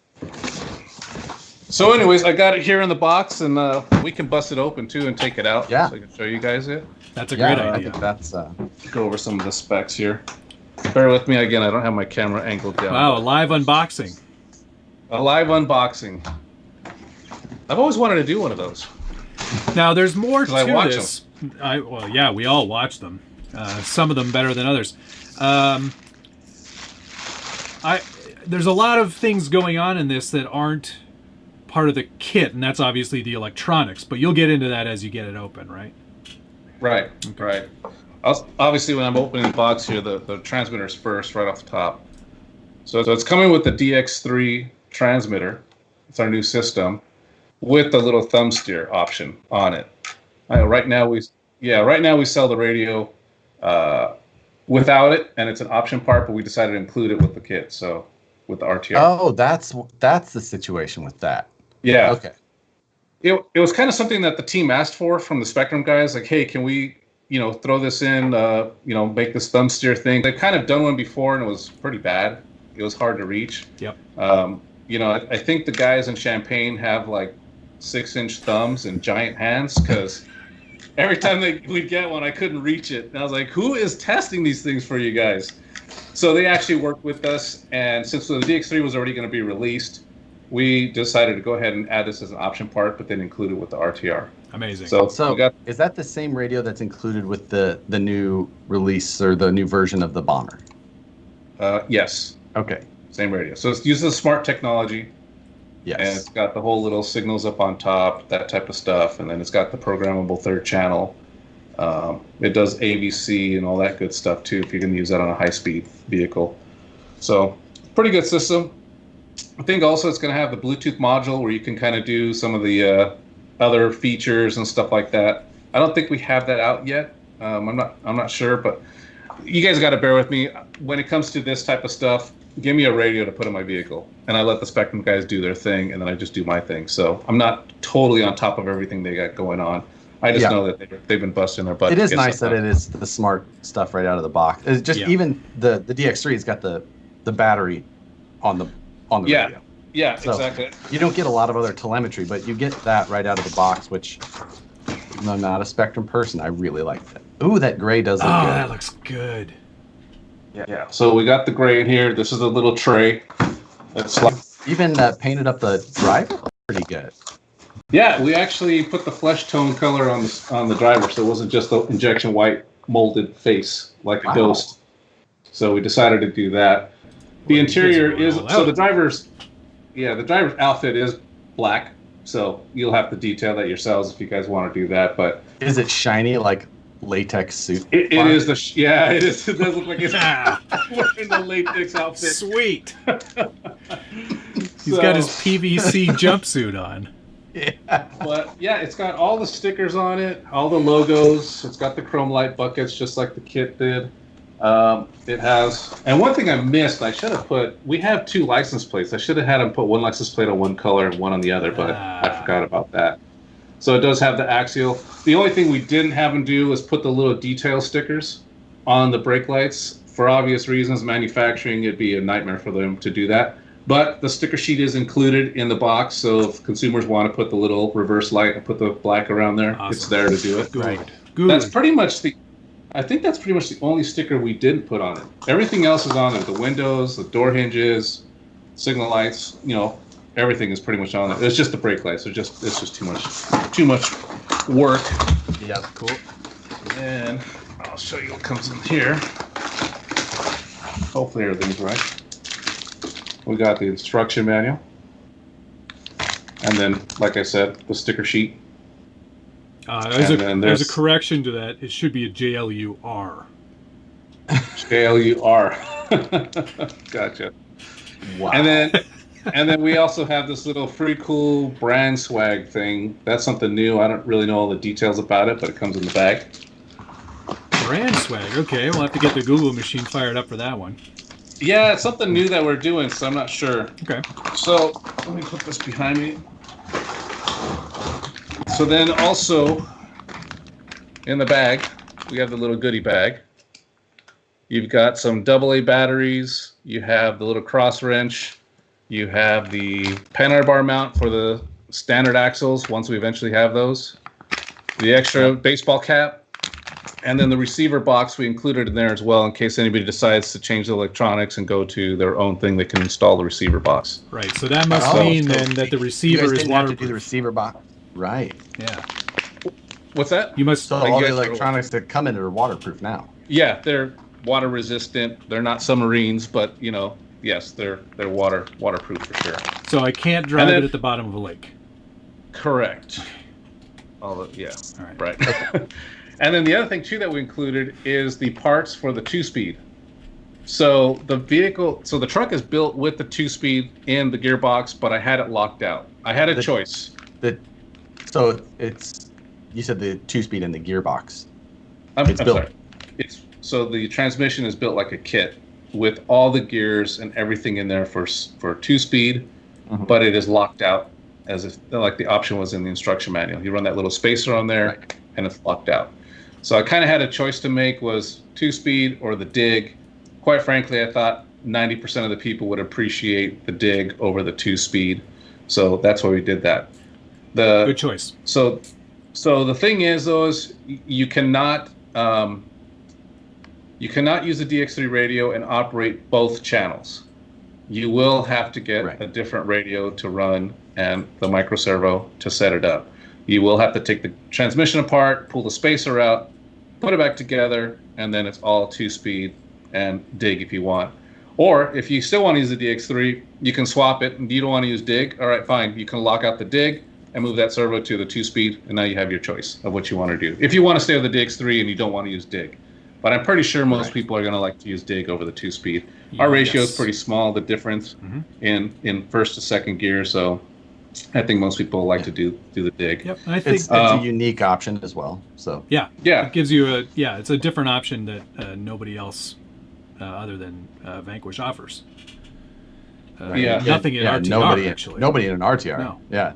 So anyways, I got it here in the box, and we can bust it open too and take it out. Yeah. So I can show you guys it. That's a great idea. I think that's go over some of the specs here. Bear with me again. I don't have my camera angled down. Wow, a live unboxing. A live unboxing. I've always wanted to do one of those. Now there's more to this. Well, yeah, we all watch them. Some of them better than others. There's a lot of things going on in this that aren't part of the kit, and that's obviously the electronics, but you'll get into that as you get it open, right? Right, right. Obviously, when I'm opening the box here, the transmitter's first, right off the top. So it's coming with the DX3 transmitter. It's our new system with the little thumb steer option on it. Right now we sell the radio without it, and it's an option part, but we decided to include it with the kit. So with the RTR. Oh, that's the situation with that. Yeah. Okay. It was kind of something that the team asked for from the Spektrum guys. Like, hey, can we, throw this in, make this thumb steer thing. They've kind of done one before, and it was pretty bad. It was hard to reach. Yep. I think the guys in Champaign have like 6-inch thumbs and giant hands, because every time we'd get one, I couldn't reach it. And I was like, who is testing these things for you guys? So they actually worked with us, and since the DX3 was already going to be released, we decided to go ahead and add this as an option part, but then include it with the RTR. Amazing. So is that the same radio that's included with the new release or the new version of the Bomber? Yes. Okay. Same radio. So it uses smart technology. Yes. And it's got the whole little signals up on top, that type of stuff. And then it's got the programmable third channel. It does AVC and all that good stuff too, if you can use that on a high-speed vehicle. So, pretty good system. I think also it's going to have the Bluetooth module where you can kind of do some of the other features and stuff like that. I don't think we have that out yet. I'm not sure, but you guys got to bear with me. When it comes to this type of stuff, give me a radio to put in my vehicle, and I let the Spektrum guys do their thing, and then I just do my thing. So I'm not totally on top of everything they got going on. I just know that they've been busting their butt. It is nice that it is the smart stuff right out of the box. It's just even the DX3 has got the battery on the radio. Yeah, so exactly. You don't get a lot of other telemetry, but you get that right out of the box, which even though I'm not a Spektrum person, I really like that. Ooh, that gray does look good. That looks good. Yeah. So we got the gray in here. This is a little tray. That's even painted up the driver. Pretty good. Yeah, we actually put the flesh tone color on the driver, so it wasn't just the injection white molded face like a ghost. So we decided to do that. The interior is so the driver's outfit is black, so you'll have to detail that yourselves if you guys want to do that. But is it shiny like latex suit? It is it is. It does look like it's wearing the latex outfit. Sweet. He's got his PVC jumpsuit on. Yeah. But yeah, it's got all the stickers on it, all the logos. It's got the chrome light buckets just like the kit did. It has, and one thing I missed, I should have put, we have 2 license plates. I should have had them put one license plate on one color and one on the other, but I forgot about that. So it does have the Axial. The only thing we didn't have them do was put the little detail stickers on the brake lights. For obvious reasons, manufacturing, it'd be a nightmare for them to do that. But the sticker sheet is included in the box, so if consumers want to put the little reverse light and put the black around there, it's there to do it. Good. That's pretty much I think that's pretty much the only sticker we didn't put on it. Everything else is on there. The windows, the door hinges, signal lights, everything is pretty much on there. It's just the brake lights. It's just too much work. Yeah, cool. And I'll show you what comes in here. Hopefully everything's right. We got the instruction manual. And then, like I said, the sticker sheet. There's a correction to that. It should be a JLUR. JLUR. Gotcha. Wow. And then we also have this little free cool brand swag thing. That's something new. I don't really know all the details about it, but it comes in the bag. Brand swag. Okay, we'll have to get the Google machine fired up for that one. Yeah, it's something new that we're doing, so I'm not sure. Okay. So let me put this behind me. So then also in the bag, we have the little goodie bag. You've got some AA batteries. You have the little cross wrench. You have the panel bar mount for the standard axles once we eventually have those. The extra baseball cap. And then the receiver box we included in there as well in case anybody decides to change the electronics and go to their own thing, they can install the receiver box. Right, so that must mean then that the receiver is waterproof. Have to do the receiver box. Right. Yeah. What's that? You must. So all the electronics that come in are waterproof now. Yeah, they're water resistant. They're not submarines, but yes, they're waterproof for sure. So I can't drive it at the bottom of a lake. Correct. All right. Right. And then the other thing too that we included is the parts for the 2-speed. So the truck is built with the 2-speed in the gearbox, but I had it locked out. I had a choice. You said the 2-speed in the gearbox. I'm sorry. So the transmission is built like a kit with all the gears and everything in there for 2-speed, but it is locked out as if like the option was in the instruction manual. You run that little spacer on there, and it's locked out. So I kind of had a choice to make, was 2-speed or the dig. Quite frankly, I thought 90% of the people would appreciate the dig over the 2-speed. So that's why we did that. Good choice. So the thing is, though, is you cannot use the DX3 radio and operate both channels. You will have to get a different radio to run and the micro servo to set it up. You will have to take the transmission apart, pull the spacer out, put it back together, and then it's all 2-speed and dig if you want. Or if you still want to use the DX3, you can swap it. And you don't want to use dig, all right, fine. You can lock out the dig and move that servo to the 2-speed, and now you have your choice of what you want to do. If you want to stay with the DX3 and you don't want to use dig. But I'm pretty sure most people are going to like to use dig over the 2-speed. Our ratio is pretty small, the difference in first to second gear, so I think most people like to do the dig. Yep, I think it's a unique option as well. So yeah, it gives you it's a different option that nobody else other than Vanquish offers. Nothing in RTR actually. Nobody in an RTR. No. Yeah,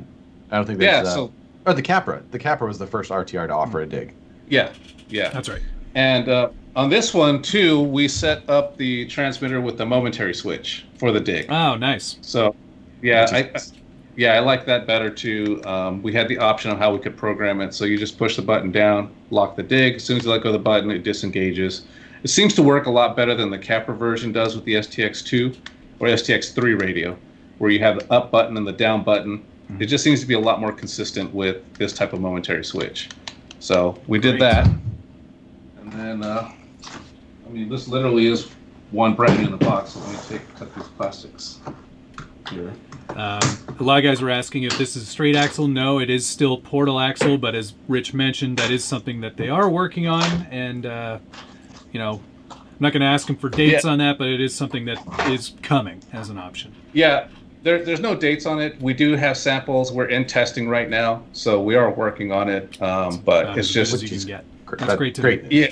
I don't think there's. Or the Capra. The Capra was the first RTR to offer a dig. Yeah, that's right. And on this one too, we set up the transmitter with the momentary switch for the dig. Oh, nice. So, I like that better too. We had the option of how we could program it. So you just push the button down, lock the dig. As soon as you let go of the button, it disengages. It seems to work a lot better than the Capra version does with the STX2 or STX3 radio, where you have the up button and the down button. It just seems to be a lot more consistent with this type of momentary switch. So we did that. And then, this literally is one brand new in the box. So let me cut these plastics here. A lot of guys were asking if this is straight axle. No, it is still portal axle, but as Rich mentioned, that is something that they are working on. And, I'm not going to ask them for dates on that, but it is something that is coming as an option. Yeah, there's no dates on it. We do have samples. We're in testing right now, so we are working on it. But it's just as you can get. That's great to know. Yeah,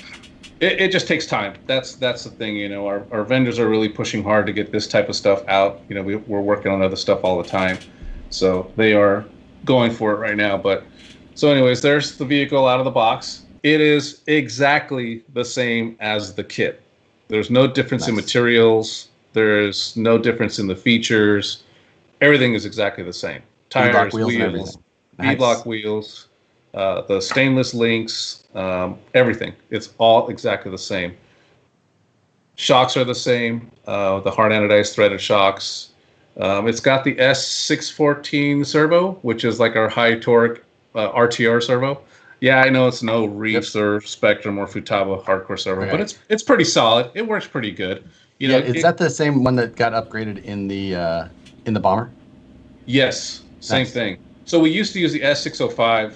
it just takes time. That's the thing. Our vendors are really pushing hard to get this type of stuff out. We're working on other stuff all the time, so they are going for it right now. But so, anyways, there's the vehicle out of the box. It is exactly the same as the kit. There's no difference in materials. There's no difference in the features. Everything is exactly the same. Tires, wheels, V-block wheels. The stainless links, everything. It's all exactly the same. Shocks are the same. The hard anodized threaded shocks. It's got the S614 servo, which is like our high torque RTR servo. Yeah, I know it's no Reefs or Spektrum or Futaba hardcore servo, but it's pretty solid. It works pretty good. Is that the same one that got upgraded in the bomber? Yes, same thing. So we used to use the S605.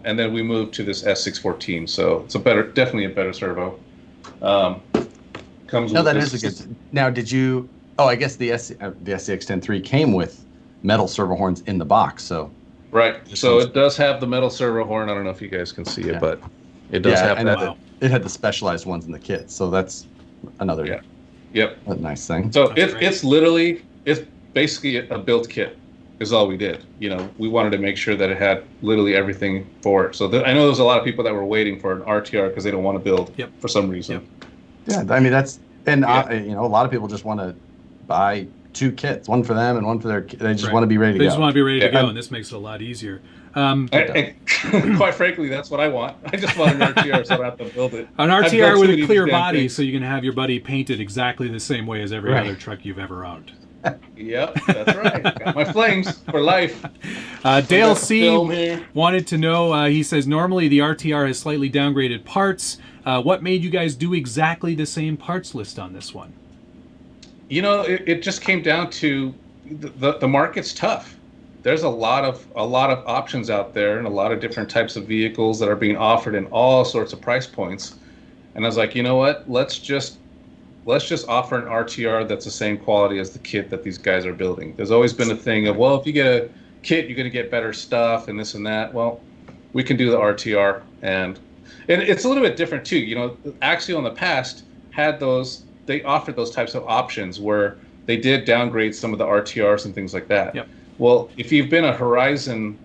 And then we moved to this S614, so it's definitely a better servo. Comes. No, that is a good. Now, did you? Oh, I guess the SCX10 III came with metal servo horns in the box, so. Right. So it does have the metal servo horn. I don't know if you guys can see it, but it does have that. It had the specialized ones in the kit, so that's another. A nice thing. So it's basically a built kit. Is all we did. We wanted to make sure that it had literally everything for it. So I know there's a lot of people that were waiting for an RTR because they don't want to build for some reason. Yeah, that's a lot of people just want to buy two kits, one for them and one for their. They just want to be ready to go. They just want to be ready to go, and this makes it a lot easier. Quite frankly, that's what I want. I just want an RTR so I don't have to build it. An RTR with a clear body, so you can have your buddy painted exactly the same way as every other truck you've ever owned. Yep, that's right. Got my flames for life. Dale C. wanted to know, he says, normally the RTR has slightly downgraded parts. What made you guys do exactly the same parts list on this one? It just came down to the market's tough. There's a lot of options out there and a lot of different types of vehicles that are being offered in all sorts of price points. And I was like, you know what? Let's just offer an RTR that's the same quality as the kit that these guys are building. There's always been a thing of, well, if you get a kit, you're going to get better stuff and this and that. Well, we can do the RTR. And it's a little bit different too. Axial in the past they offered those types of options where they did downgrade some of the RTRs and things like that. Yep. Well, if you've been a Horizon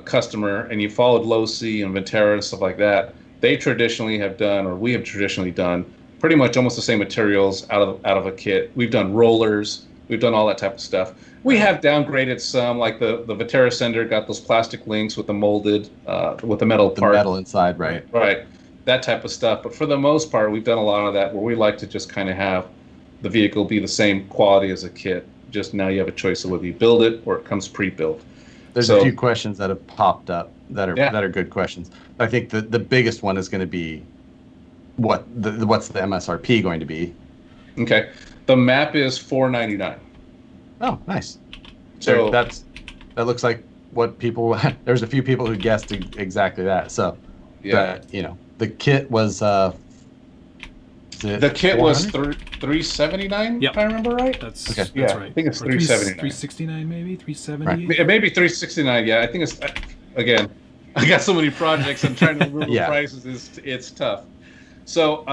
customer and you followed Low C and Ventera and stuff like that, they traditionally have done, or we have traditionally done, pretty much almost the same materials out of a kit. We've done rollers. We've done all that type of stuff. We have downgraded some, like the Ventera Sender got those plastic links with the molded, with the metal part. The metal inside, right. Right, that type of stuff. But for the most part, we've done a lot of that where we like to just kind of have the vehicle be the same quality as a kit. Just now you have a choice of whether you build it or it comes pre-built. There's a few questions that have popped up that are good questions. I think the biggest one is going to be what's the MSRP going to be? Okay. The map is $4.99. Oh, nice. So that looks like what people. There's a few people who guessed exactly that. So, yeah, the kit was. The kit was $379. Yep. If I remember right. That's right. I think it's $379. $369 maybe $370. Right. Maybe $369. Yeah, I think it's again. I got so many projects. I'm trying to remember the prices. It's tough. So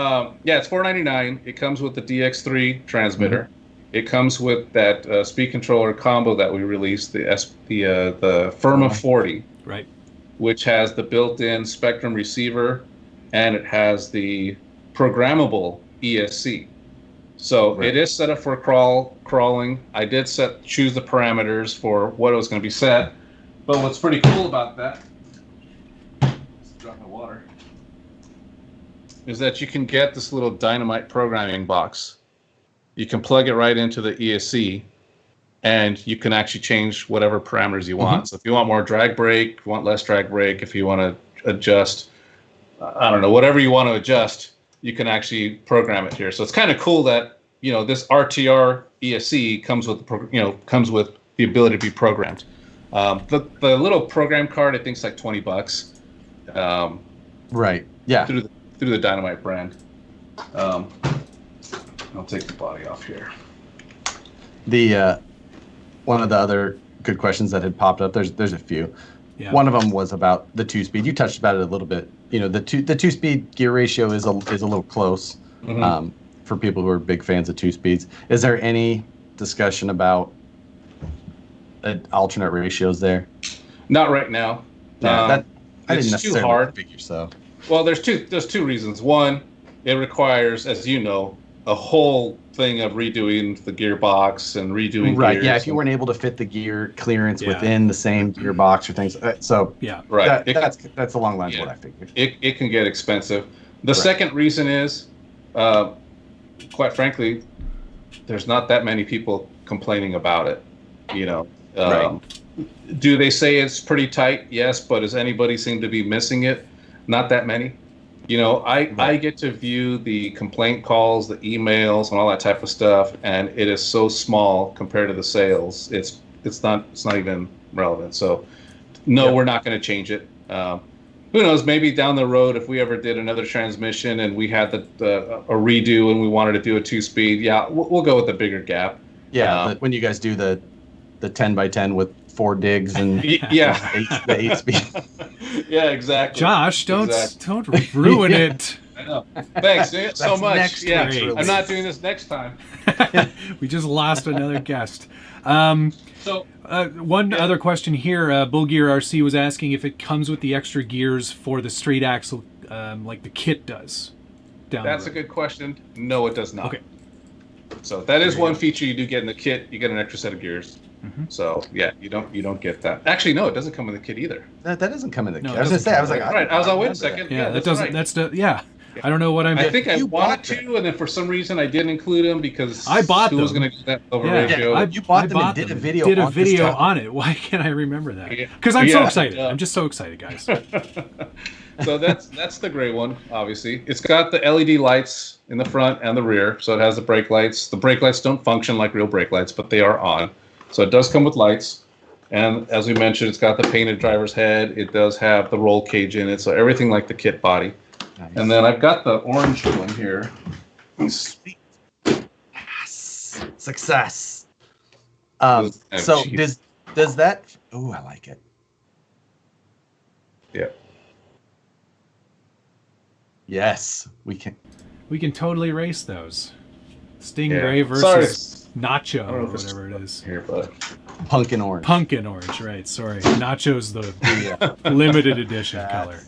it's $4.99. It comes with the DX3 transmitter. Mm-hmm. It comes with that speed controller combo that we released, the Firma 40, right, which has the built-in Spektrum receiver, and it has the programmable ESC. So it is set up for crawling. I did choose the parameters for what it was going to be set. But what's pretty cool about that, drop my water, is that you can get this little dynamite programming box. You can plug it right into the ESC, and you can actually change whatever parameters you want. Mm-hmm. So if you want more drag brake, if you want less drag brake, if you want to adjust, I don't know, whatever you want to adjust, you can actually program it here. So it's kind of cool that, this RTR ESC comes with the ability to be programmed. The little program card, I think, is like $20. Right. Yeah. Through the Dynamite brand. I'll take the body off here. The one of the other good questions that had popped up. There's a few. Yeah. One of them was about the 2-speed. You touched about it a little bit. The 2-speed gear ratio is a little close. Mm-hmm. For people who are big fans of 2-speeds. Is there any discussion about alternate ratios there? Not right now. Yeah, I didn't necessarily too hard. Figure so. Well, there's two reasons. One, it requires, as you know, a whole thing of redoing the gearbox and redoing gears. Yeah, if you weren't able to fit the gear clearance within the same gearbox or things. So right. That's along the lines of what I figured. It can get expensive. The second reason is, quite frankly, there's not that many people complaining about it. Do they say it's pretty tight? Yes, but does anybody seem to be missing it? Not that many. I get to view the complaint calls, the emails, and all that type of stuff, and it is so small compared to the sales. It's not even relevant. So, no, we're not going to change it. Who knows? Maybe down the road, if we ever did another transmission and we had a redo and we wanted to do a 2-speed, we'll go with the bigger gap. Yeah, but when you guys do the 10x10 with 4 digs and the 8-speed. Yeah, exactly. Josh, don't ruin it. I know. Thanks so much. I'm not doing this next time. We just lost another guest. One other question here. Bull Gear RC was asking if it comes with the extra gears for the straight axle, like the kit does. That's a good question. No, it does not. Okay. So that is one feature you do get in the kit. You get an extra set of gears. Mm-hmm. So you don't get that. Actually, no, it doesn't come in the kit either. That doesn't come in the kit. No, I was gonna say. I was like, right. I was like, wait a second. Yeah, that doesn't. Right. That's the. Yeah. I don't know what I'm. I think I wanted to, and then for some reason I didn't include them because I bought them. Was going to get that over ratio. You bought them and did a video on it. Why can't I remember that? Because I'm so excited. I'm just so excited, guys. So that's the gray one. Obviously, it's got the LED lights in the front and the rear, so it has the brake lights. The brake lights don't function like real brake lights, but they are on. So it does come with lights. And as we mentioned, it's got the painted driver's head. It does have the roll cage in it, so everything like the kit body. Nice. And then I've got the orange one here. Sweet. Yes. Success. So does that? Oh, I like it. Yeah. Yes, we can totally race those. Stingray versus Nacho or whatever it is. Here, bud. Pumpkin orange. Pumpkin orange, right? Sorry, Nacho's the limited edition color.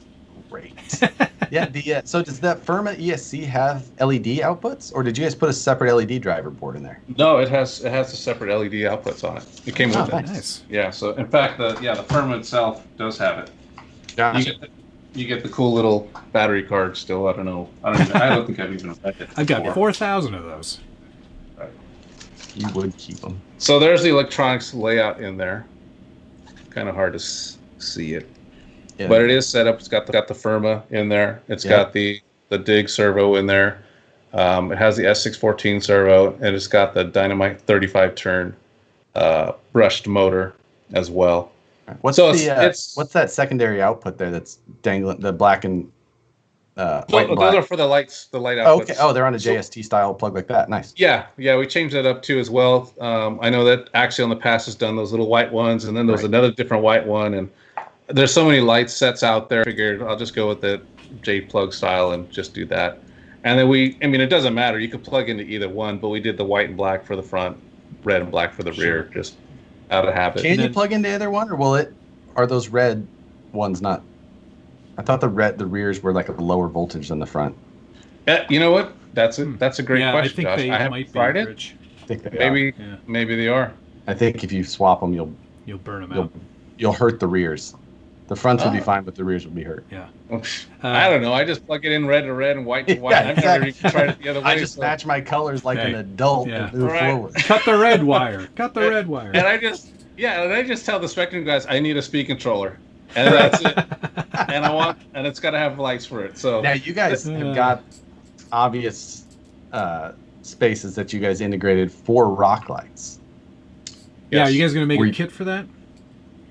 Great. So does that Firma ESC have LED outputs, or did you guys put a separate LED driver board in there? No, it has the separate LED outputs on it. It came with it. Nice. Yeah. So in fact, the Firma itself does have it. Gotcha. You get the cool little battery card still. I don't know. I don't think I've even read it. I've got 4,000 of those. Right. You would keep them. So there's the electronics layout in there. Kind of hard to see it. Yeah. But it is set up. It's got the Firma in there. It's got the dig servo in there. It has the SCX10 servo, and it's got the Dynamite 35 turn brushed motor as well. What's that secondary output there that's dangling, the black and white and black? Those are for the lights, the light outputs. Oh, okay. Oh, they're on a JST style plug like that. Nice. Yeah, we changed that up too as well. I know that Axial in the past has done those little white ones, and then there was another different white one, and there's so many light sets out there. I figured I'll just go with the J plug style and just do that. And then it doesn't matter. You could plug into either one, but we did the white and black for the front, red and black for the rear, just out of habit. Can you plug into either one, or are those red ones not? I thought the rears were like a lower voltage than the front. You know what? That's a great question, I think Josh. they I haven't tried it. Rich. I think they Maybe they are. I think if you swap them, you'll burn them out. You'll hurt the rears. The fronts would be fine, but the rears would be hurt. Yeah. I don't know. I just plug it in red to red and white to white. I've never even tried it the other way. I just match my colors like an adult and move forward. Cut the red wire. Cut the red wire. And I just tell the Spektrum guys, I need a speed controller, and that's it. And it's got to have lights for it. So now you guys have got obvious spaces that you guys integrated for rock lights. Yeah, are you guys gonna make a kit for that?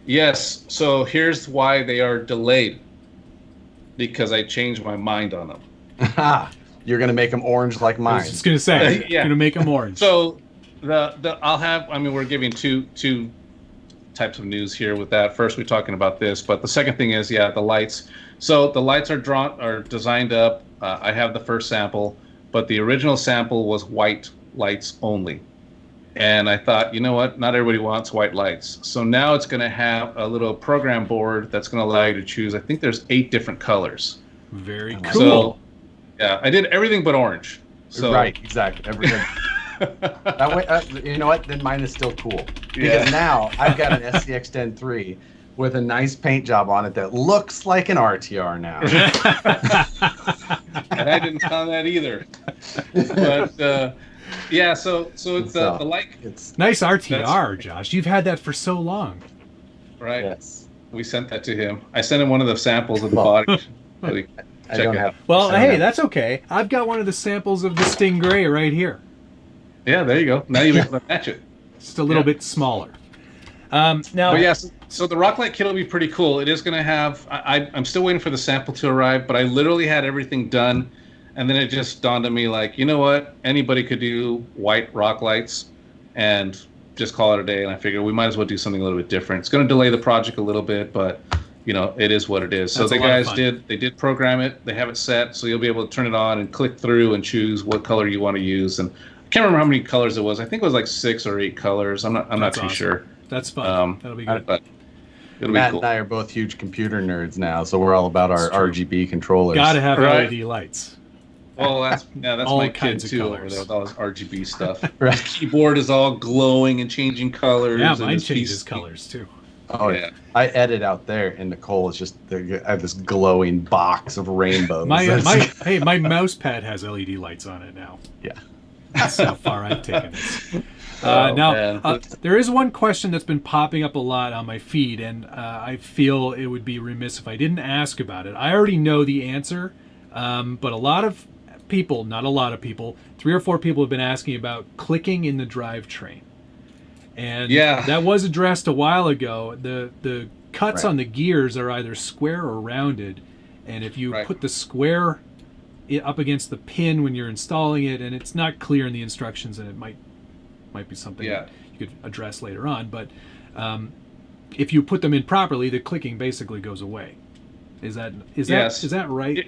Yes. So here's why they are delayed. Because I changed my mind on them. You're gonna make them orange like mine. I was just gonna say, gonna make them orange. So we're giving two types of news here with that. First, we're talking about this, but the second thing is, the lights. So the lights are designed up. I have the first sample, but the original sample was white lights only. And I thought, you know what? Not everybody wants white lights. So now it's going to have a little program board that's going to allow you to choose. I think there's 8 different colors. Very cool. So, I did everything but orange. So, right, exactly. Everything. That way, you know what? Then mine is still cool. Because now I've got an SCX10 III with a nice paint job on it that looks like an RTR now. And I didn't tell that either. But... so it's the light. It's nice RTR, Josh. You've had that for so long. Right. Yes. We sent that to him. I sent him one of the samples of the body. That's okay. I've got one of the samples of the Sting Gray right here. Yeah, there you go. Now you're able to match it. Just a little bit smaller. So the rock light kit will be pretty cool. It is going to have. I'm still waiting for the sample to arrive, but I literally had everything done. And then it just dawned on me, like, you know what? Anybody could do white rock lights and just call it a day. And I figured we might as well do something a little bit different. It's going to delay the project a little bit, but, it is what it is. So the guys did program it. They have it set, so you'll be able to turn it on and click through and choose what color you want to use. And I can't remember how many colors it was. I think it was like 6 or 8 colors. I'm not too sure. That's fun. That'll be good. But Matt and I are both huge computer nerds now, so we're all about our RGB controllers. Got to have LED lights. Well, that's all my kinds kid of too colors. over there with all his RGB stuff. Right. The keyboard is all glowing and changing colors. Yeah, mine changes colors too. Oh yeah. I edit out there, and Nicole is just I have this glowing box of rainbows. My mouse pad has LED lights on it now. Yeah. That's how far I've taken this. There is one question that's been popping up a lot on my feed, and I feel it would be remiss if I didn't ask about it. I already know the answer, but a lot of people, not a lot of people, 3 or 4 people have been asking about clicking in the drivetrain. And that was addressed a while ago. The cuts on the gears are either square or rounded, and if you put the square up against the pin when you're installing it, and it's not clear in the instructions, and it might be something that you could address later on, but if you put them in properly, the clicking basically goes away. Is that right?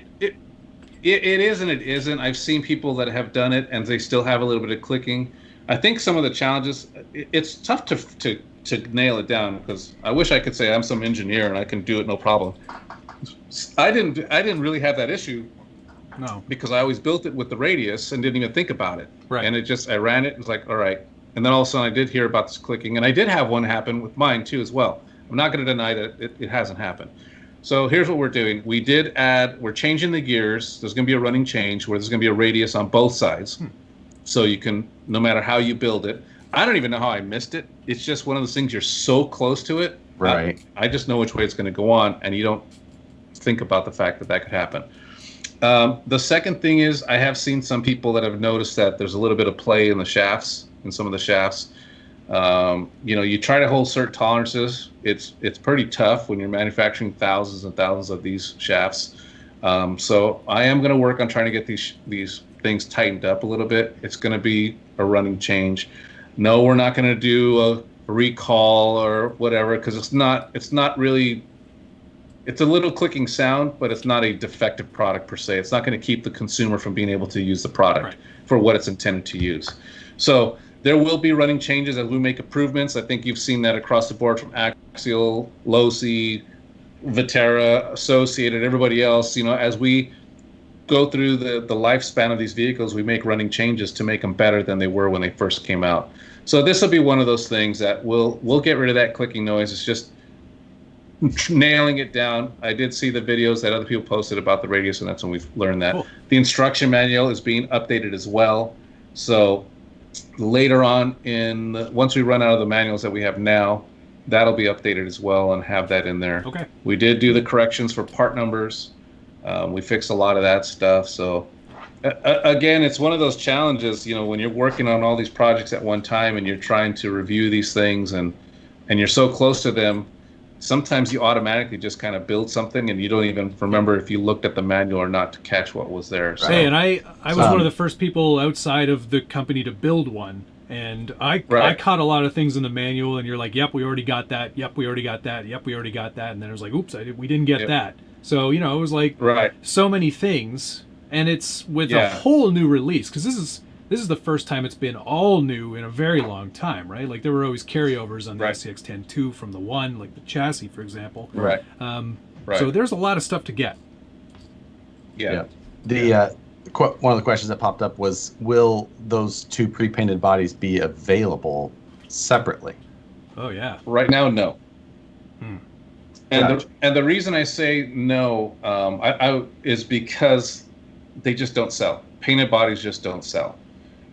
It is and it isn't. I've seen people that have done it and they still have a little bit of clicking. I think some of the challenges, it's tough to nail it down, because I wish I could say I'm some engineer and I can do it no problem. I didn't really have that issue. No. Because I always built it with the radius and didn't even think about it. Right. And I ran it and was like, all right. And then all of a sudden I did hear about this clicking, and I did have one happen with mine too as well. I'm not going to deny that it hasn't happened. So here's what we're doing. We're changing the gears. There's going to be a running change where there's going to be a radius on both sides. So you can, no matter how you build it, I don't even know how I missed it. It's just one of those things, you're so close to it. Right. I just know which way it's going to go on, and you don't think about the fact that could happen. The second thing is I have seen some people that have noticed that there's a little bit of play in the shafts, in some of the shafts. You try to hold certain tolerances. It's pretty tough when you're manufacturing thousands and thousands of these shafts. So I am going to work on trying to get these things tightened up a little bit. It's going to be a running change. No, we're not going to do a recall or whatever, because it's not really. It's a little clicking sound, but it's not a defective product per se. It's not going to keep the consumer from being able to use the product for what it's intended to use. So there will be running changes as we make improvements. I think you've seen that across the board from Axial, Losi, Vitera, Associated, everybody else. As we go through the lifespan of these vehicles, we make running changes to make them better than they were when they first came out. So this will be one of those things that we'll get rid of that clicking noise. It's just nailing it down. I did see the videos that other people posted about the radius, and that's when we've learned that. Cool. The instruction manual is being updated as well. So later on, once we run out of the manuals that we have now, that'll be updated as well and have that in there. Okay. We did do the corrections for part numbers. We fixed a lot of that stuff. So again, it's one of those challenges, when you're working on all these projects at one time and you're trying to review these things and you're so close to them. Sometimes you automatically just kind of build something and you don't even remember if you looked at the manual or not to catch what was there. So, hey, and I was one of the first people outside of the company to build one. And I caught a lot of things in the manual, and you're like, yep, we already got that. Yep, we already got that. Yep, we already got that. And then it was like, oops, we didn't get that. So, it was like so many things. And it's with a whole new release, because this is the first time it's been all new in a very long time, right? Like there were always carryovers on the SCX10 II from the 1, like the chassis, for example. Right. So there's a lot of stuff to get. Yeah. One of the questions that popped up was, will those 2 pre-painted bodies be available separately? Oh, yeah. Right now, no. And the reason I say no is because they just don't sell. Painted bodies just don't sell.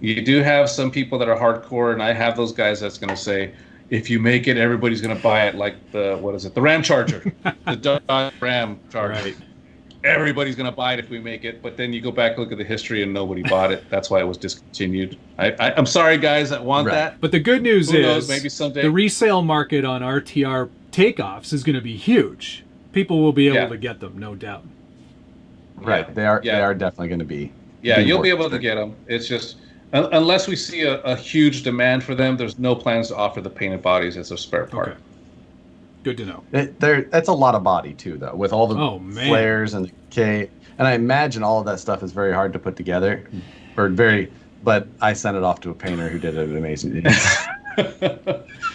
You do have some people that are hardcore, and I have those guys that's going to say, if you make it, everybody's going to buy it, like the Ram Charger, the Dodge Ram Charger. Right. Everybody's going to buy it if we make it, but then you go back and look at the history and nobody bought it. That's why it was discontinued. I'm sorry, guys, that want that. But the good news is maybe someday the resale market on RTR takeoffs is going to be huge. People will be able to get them, no doubt. Right. They are definitely going to be. Yeah, you'll be able to get them. It's just, unless we see a huge demand for them, there's no plans to offer the painted bodies as a spare part. Okay. Good to know. That's a lot of body too, though, with all the flares and the K. And I imagine all of that stuff is very hard to put together, but I sent it off to a painter who did an amazing job.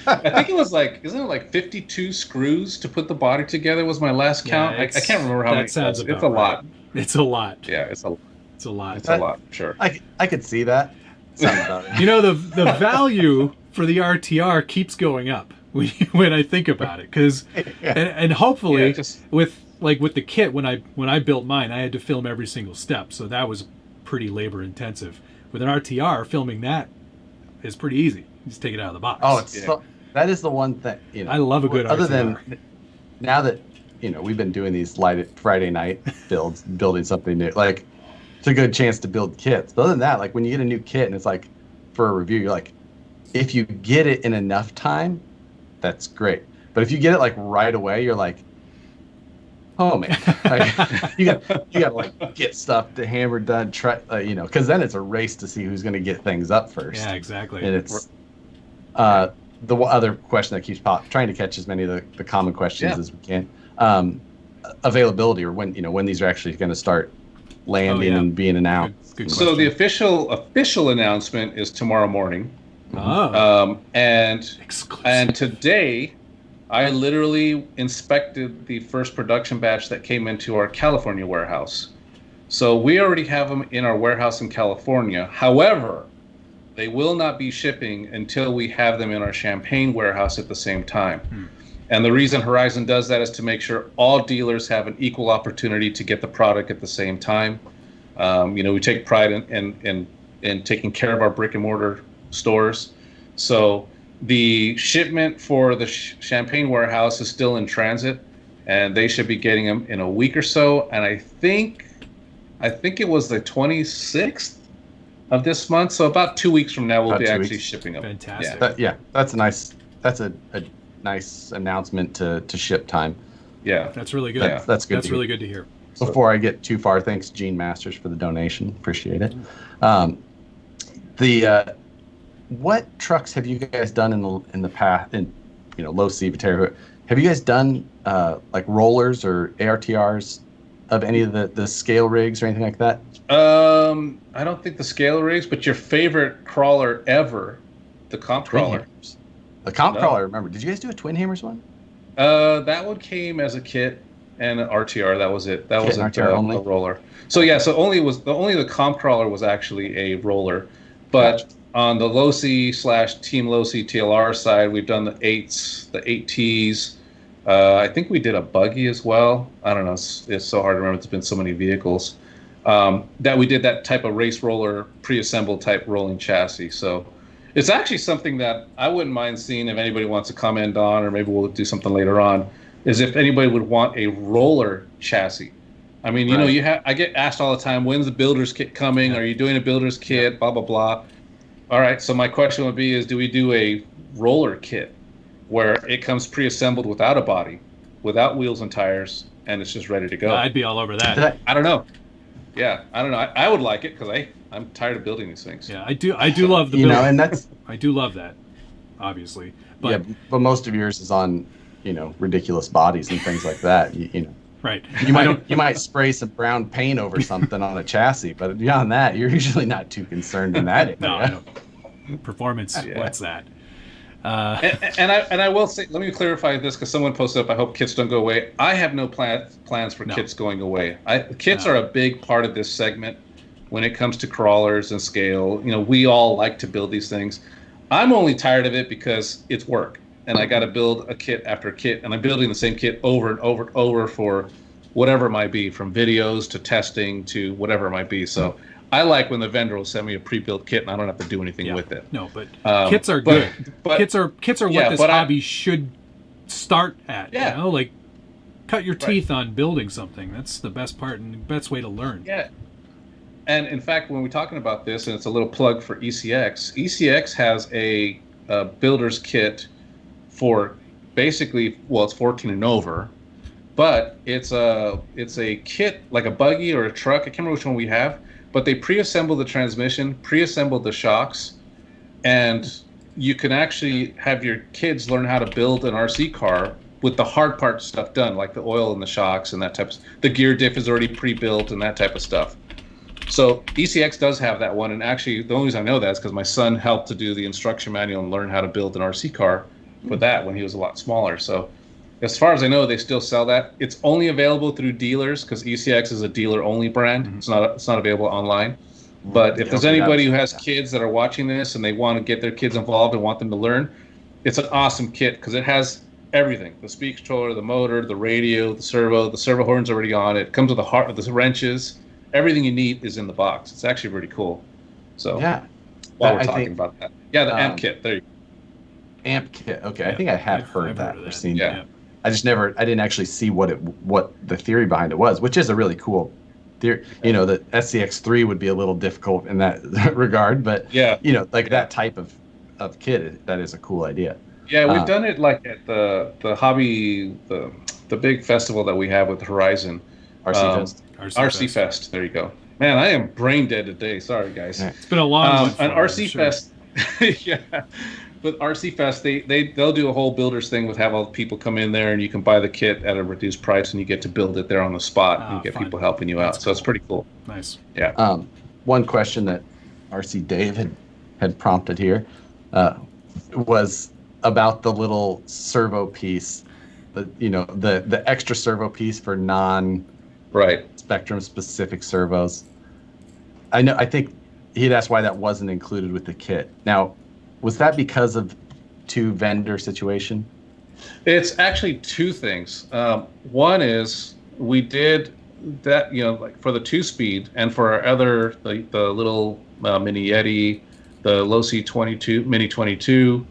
I think it was isn't it like 52 screws to put the body together was my last count? I can't remember how many. It's a lot. It's a lot. Yeah, it's a lot. It's a lot. It's a lot, sure. I could see that. Sounds about it. The value for the RTR keeps going up when I think about it, because and hopefully with the kit, when I built mine, I had to film every single step, so that was pretty labor intensive. With an RTR, filming that is pretty easy. You just take it out of the box. Oh, that is the one thing. I love a good other RTR. Than now that we've been doing these Friday night builds, building something new. Like, it's a good chance to build kits. But other than that, when you get a new kit and it's for a review, you're like, if you get it in enough time, that's great. But if you get it right away, you're like, oh man, you got to get stuff to hammer done. Try, because then it's a race to see who's going to get things up first. Yeah, exactly. And it's the other question that keeps trying to catch as many of the common questions as we can. Availability, or when these are actually going to start landing and being announced. Good so the official announcement is tomorrow morning. And today I literally inspected the first production batch that came into our California warehouse. So we already have them in our warehouse in California. However, they will not be shipping until we have them in our Champaign warehouse at the same time. And the reason Horizon does that is to make sure all dealers have an equal opportunity to get the product at the same time. We take pride in taking care of our brick and mortar stores. So the shipment for the Champaign warehouse is still in transit, and they should be getting them in a week or so. And I think I think it was the 26th of this month. So about 2 weeks from now, we'll be actually shipping them. Fantastic. Yeah, that's a nice announcement to ship time. Yeah, that's really good. That's good. That's really good to hear. Before I get too far, thanks Gene Masters for the donation. Appreciate it. What trucks have you guys done in the past? In low C Viterbo, have you guys done like rollers or ARTRs of any of the scale rigs or anything like that? I don't think the scale rigs, but your favorite crawler ever, the comp crawler. Hammers. The comp crawler. Remember? Did you guys do a Twin Hammers one? That one came as a kit and an RTR. That was it. That was a roller. So yeah, so only the comp crawler was actually a roller, but gotcha. On the low C / Team Low C TLR side, we've done the 8s, the 8Ts. I think we did a buggy as well. I don't know. It's so hard to remember. It's been so many vehicles. That we did that type of race roller, pre-assembled type rolling chassis. So it's actually something that I wouldn't mind seeing if anybody wants to comment on, or maybe we'll do something later on, is if anybody would want a roller chassis. I mean, I get asked all the time, when's the builder's kit coming? Are you doing a builder's kit? Blah, blah, blah. All right, so my question would be do we do a roller kit where it comes pre-assembled without a body, without wheels and tires, and it's just ready to go? I'd be all over that. I don't know. Yeah, I don't know. I would like it because I'm tired of building these things. Yeah, I do love the build. And that's I do love that, obviously. But but most of yours is on ridiculous bodies and things like that. Right. You might spray some brown paint over something on a chassis, but beyond that, you're usually not too concerned in that area. No. Performance. What's that? And I will say, let me clarify this because someone posted up. I hope kits don't go away. I have no plans for kits going away. Kits are a big part of this segment when it comes to crawlers and scale. We all like to build these things. I'm only tired of it because it's work. And I got to build a kit after kit, and I'm building the same kit over and over and over for whatever it might be, from videos to testing to whatever it might be. So I like when the vendor will send me a pre-built kit and I don't have to do anything with it. No, but kits are good. Kits are what this hobby should start at. Yeah. Like cut your teeth on building something. That's the best part and the best way to learn. Yeah. And in fact, when we're talking about this, and it's a little plug for ECX has a builder's kit for basically, it's 14 and over, but it's a kit like a buggy or a truck. I can't remember which one we have, but they pre-assemble the transmission, pre-assemble the shocks, and you can actually have your kids learn how to build an RC car with the hard part stuff done, like the oil and the shocks and that type of. The gear diff is already pre-built and that type of stuff. So ECX does have that one, and actually the only reason I know that is because my son helped to do the instruction manual and learn how to build an RC car for that when he was a lot smaller. So as far as I know, they still sell that. It's only available through dealers because ECX is a dealer-only brand. Mm-hmm. It's not available online. But if there's anybody who has kids that are watching this and they want to get their kids involved and want them to learn, it's an awesome kit because it has everything: the speed controller, the motor, the radio, the servo horn's already on it. It comes with the wrenches. Everything you need is in the box. It's actually really cool. So while we're talking about that, the amp kit. There you go. Amp kit. Okay, I think I have heard that or seen that. Yeah. I didn't actually see what the theory behind it was, which is a really cool theory. The SCX3 would be a little difficult in that regard, but that type of kit, that is a cool idea. Yeah, we've done it like at the hobby, the big festival that we have with Horizon. RC Fest. RC Fest. There you go. Man, I am brain dead today. Sorry, guys. It's been a long one. An RC Fest. With RC Fest, they'll do a whole builders thing with have all the people come in there and you can buy the kit at a reduced price and you get to build it there on the spot and get people helping you out. So it's pretty cool. Nice. Yeah. One question that RC Dave had prompted here was about the little servo piece, the extra servo piece for Spektrum specific servos. I think he'd asked why that wasn't included with the kit. Now, was that because of two vendor situation? It's actually two things. One is we did that, like for the 2-speed and for our other, the little mini Yeti, the low C22, mini 22,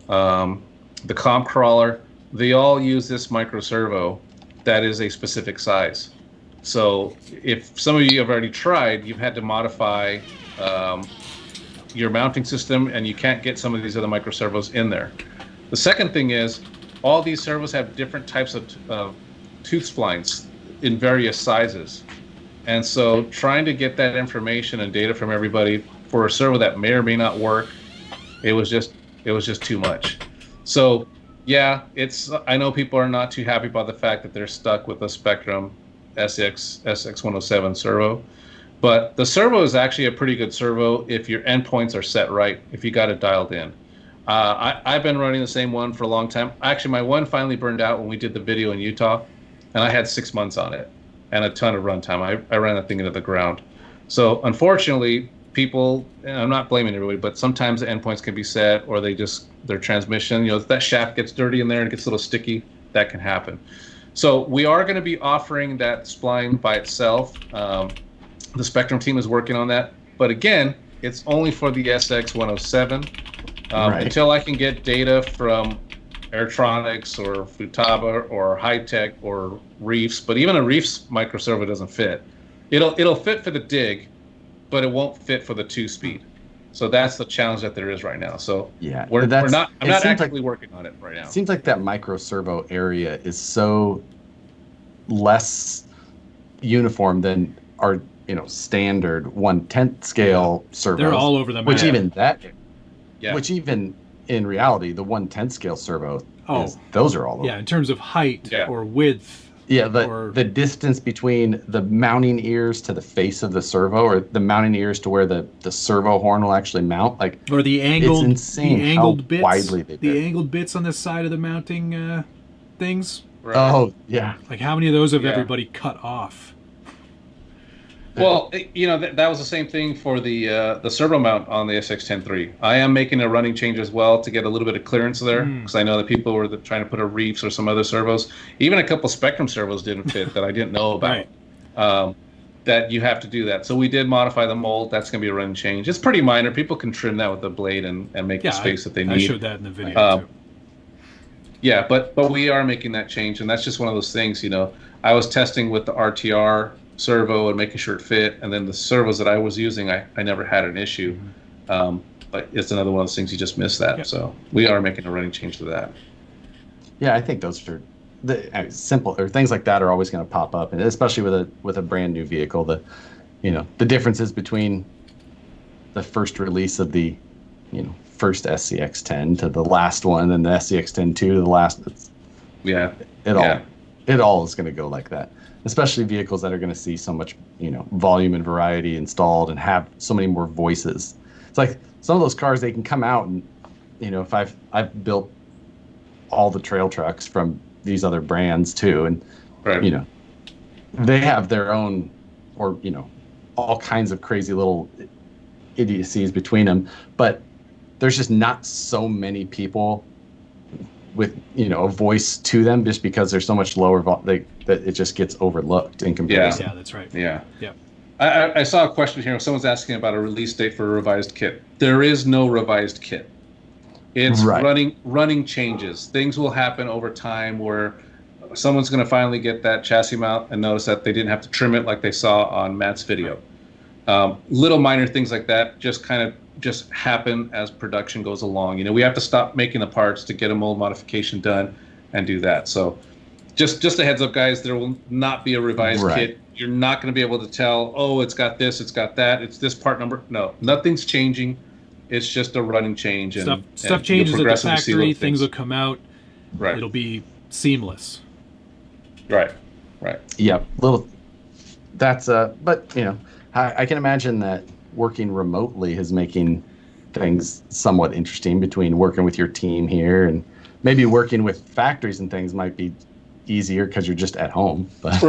the comp crawler, they all use this micro servo that is a specific size. So if some of you have already tried, you've had to modify your mounting system, and you can't get some of these other micro servos in there. The second thing is, all these servos have different types of tooth splines in various sizes. And so trying to get that information and data from everybody for a servo that may or may not work, it was just too much. So yeah, I know people are not too happy about the fact that they're stuck with a Spektrum SCX10 servo, but the servo is actually a pretty good servo if your endpoints are set right, if you got it dialed in. I've been running the same one for a long time. Actually, my one finally burned out when we did the video in Utah, and I had 6 months on it and a ton of runtime. I ran that thing into the ground. So unfortunately, people, and I'm not blaming everybody, but sometimes the endpoints can be set, or their transmission, if that shaft gets dirty in there and gets a little sticky, that can happen. So we are going to be offering that spline by itself. The Spektrum team is working on that, but again, it's only for the SX107. Until I can get data from Airtronics or Futaba or High-Tech or Reefs, but even a Reefs micro servo doesn't fit. It'll fit for the dig, but it won't fit for the 2-speed. So that's the challenge that there is right now. So yeah, I'm not actively working on it right now. It seems like that micro servo area is so less uniform than our standard 1/10 scale servos. They're all over the map. Which even in reality, the 1/10 scale servo, those are all over. Yeah, in terms of height or width. Yeah, the distance between the mounting ears to the face of the servo, or the mounting ears to where the servo horn will actually mount, or the angled, it's insane the angled how bits, widely they the angled bits on the side of the mounting things. Right. Oh yeah. Like how many of those have everybody cut off? Well, that was the same thing for the servo mount on the SCX10 III. I am making a running change as well to get a little bit of clearance there, because I know that people were trying to put a Reefs or some other servos. Even a couple Spektrum servos didn't fit that I didn't know about. Right. That you have to do that. So we did modify the mold. That's going to be a running change. It's pretty minor. People can trim that with the blade and make the space that they need. I showed that in the video too. Yeah, but we are making that change, and that's just one of those things. I was testing with the RTR servo and making sure it fit, and then the servos that I was using, I never had an issue. But it's another one of those things, you just miss that. So we are making a running change to that. Yeah, I think those are simple, or things like that are always going to pop up, and especially with a brand new vehicle, the differences between the first release of the first SCX10 to the last one, and the SCX10 II to the last. It all is going to go like that. Especially vehicles that are going to see so much, volume and variety installed and have so many more voices. It's like some of those cars, they can come out and, if I've built all the trail trucks from these other brands too, and they have their own, or all kinds of crazy little idiocies between them, but there's just not so many people with a voice to them, just because they're so much lower that it just gets overlooked in comparison. Yeah, that's right. Yeah. I saw a question here. Someone's asking about a release date for a revised kit. There is no revised kit. It's running changes. Things will happen over time where someone's going to finally get that chassis mount and notice that they didn't have to trim it like they saw on Matt's video. Little minor things like that just happen as production goes along. We have to stop making the parts to get a mold modification done and do that. So just a heads up, guys, there will not be a revised kit. You're not going to be able to tell, it's got this, it's got that, it's this part number. No, nothing's changing. It's just a running change. And stuff changes at the factory, things will come out. Right. It'll be seamless. Right. Yep. That's but I can imagine that working remotely is making things somewhat interesting, between working with your team here and maybe working with factories and things might be easier because you're just at home. But.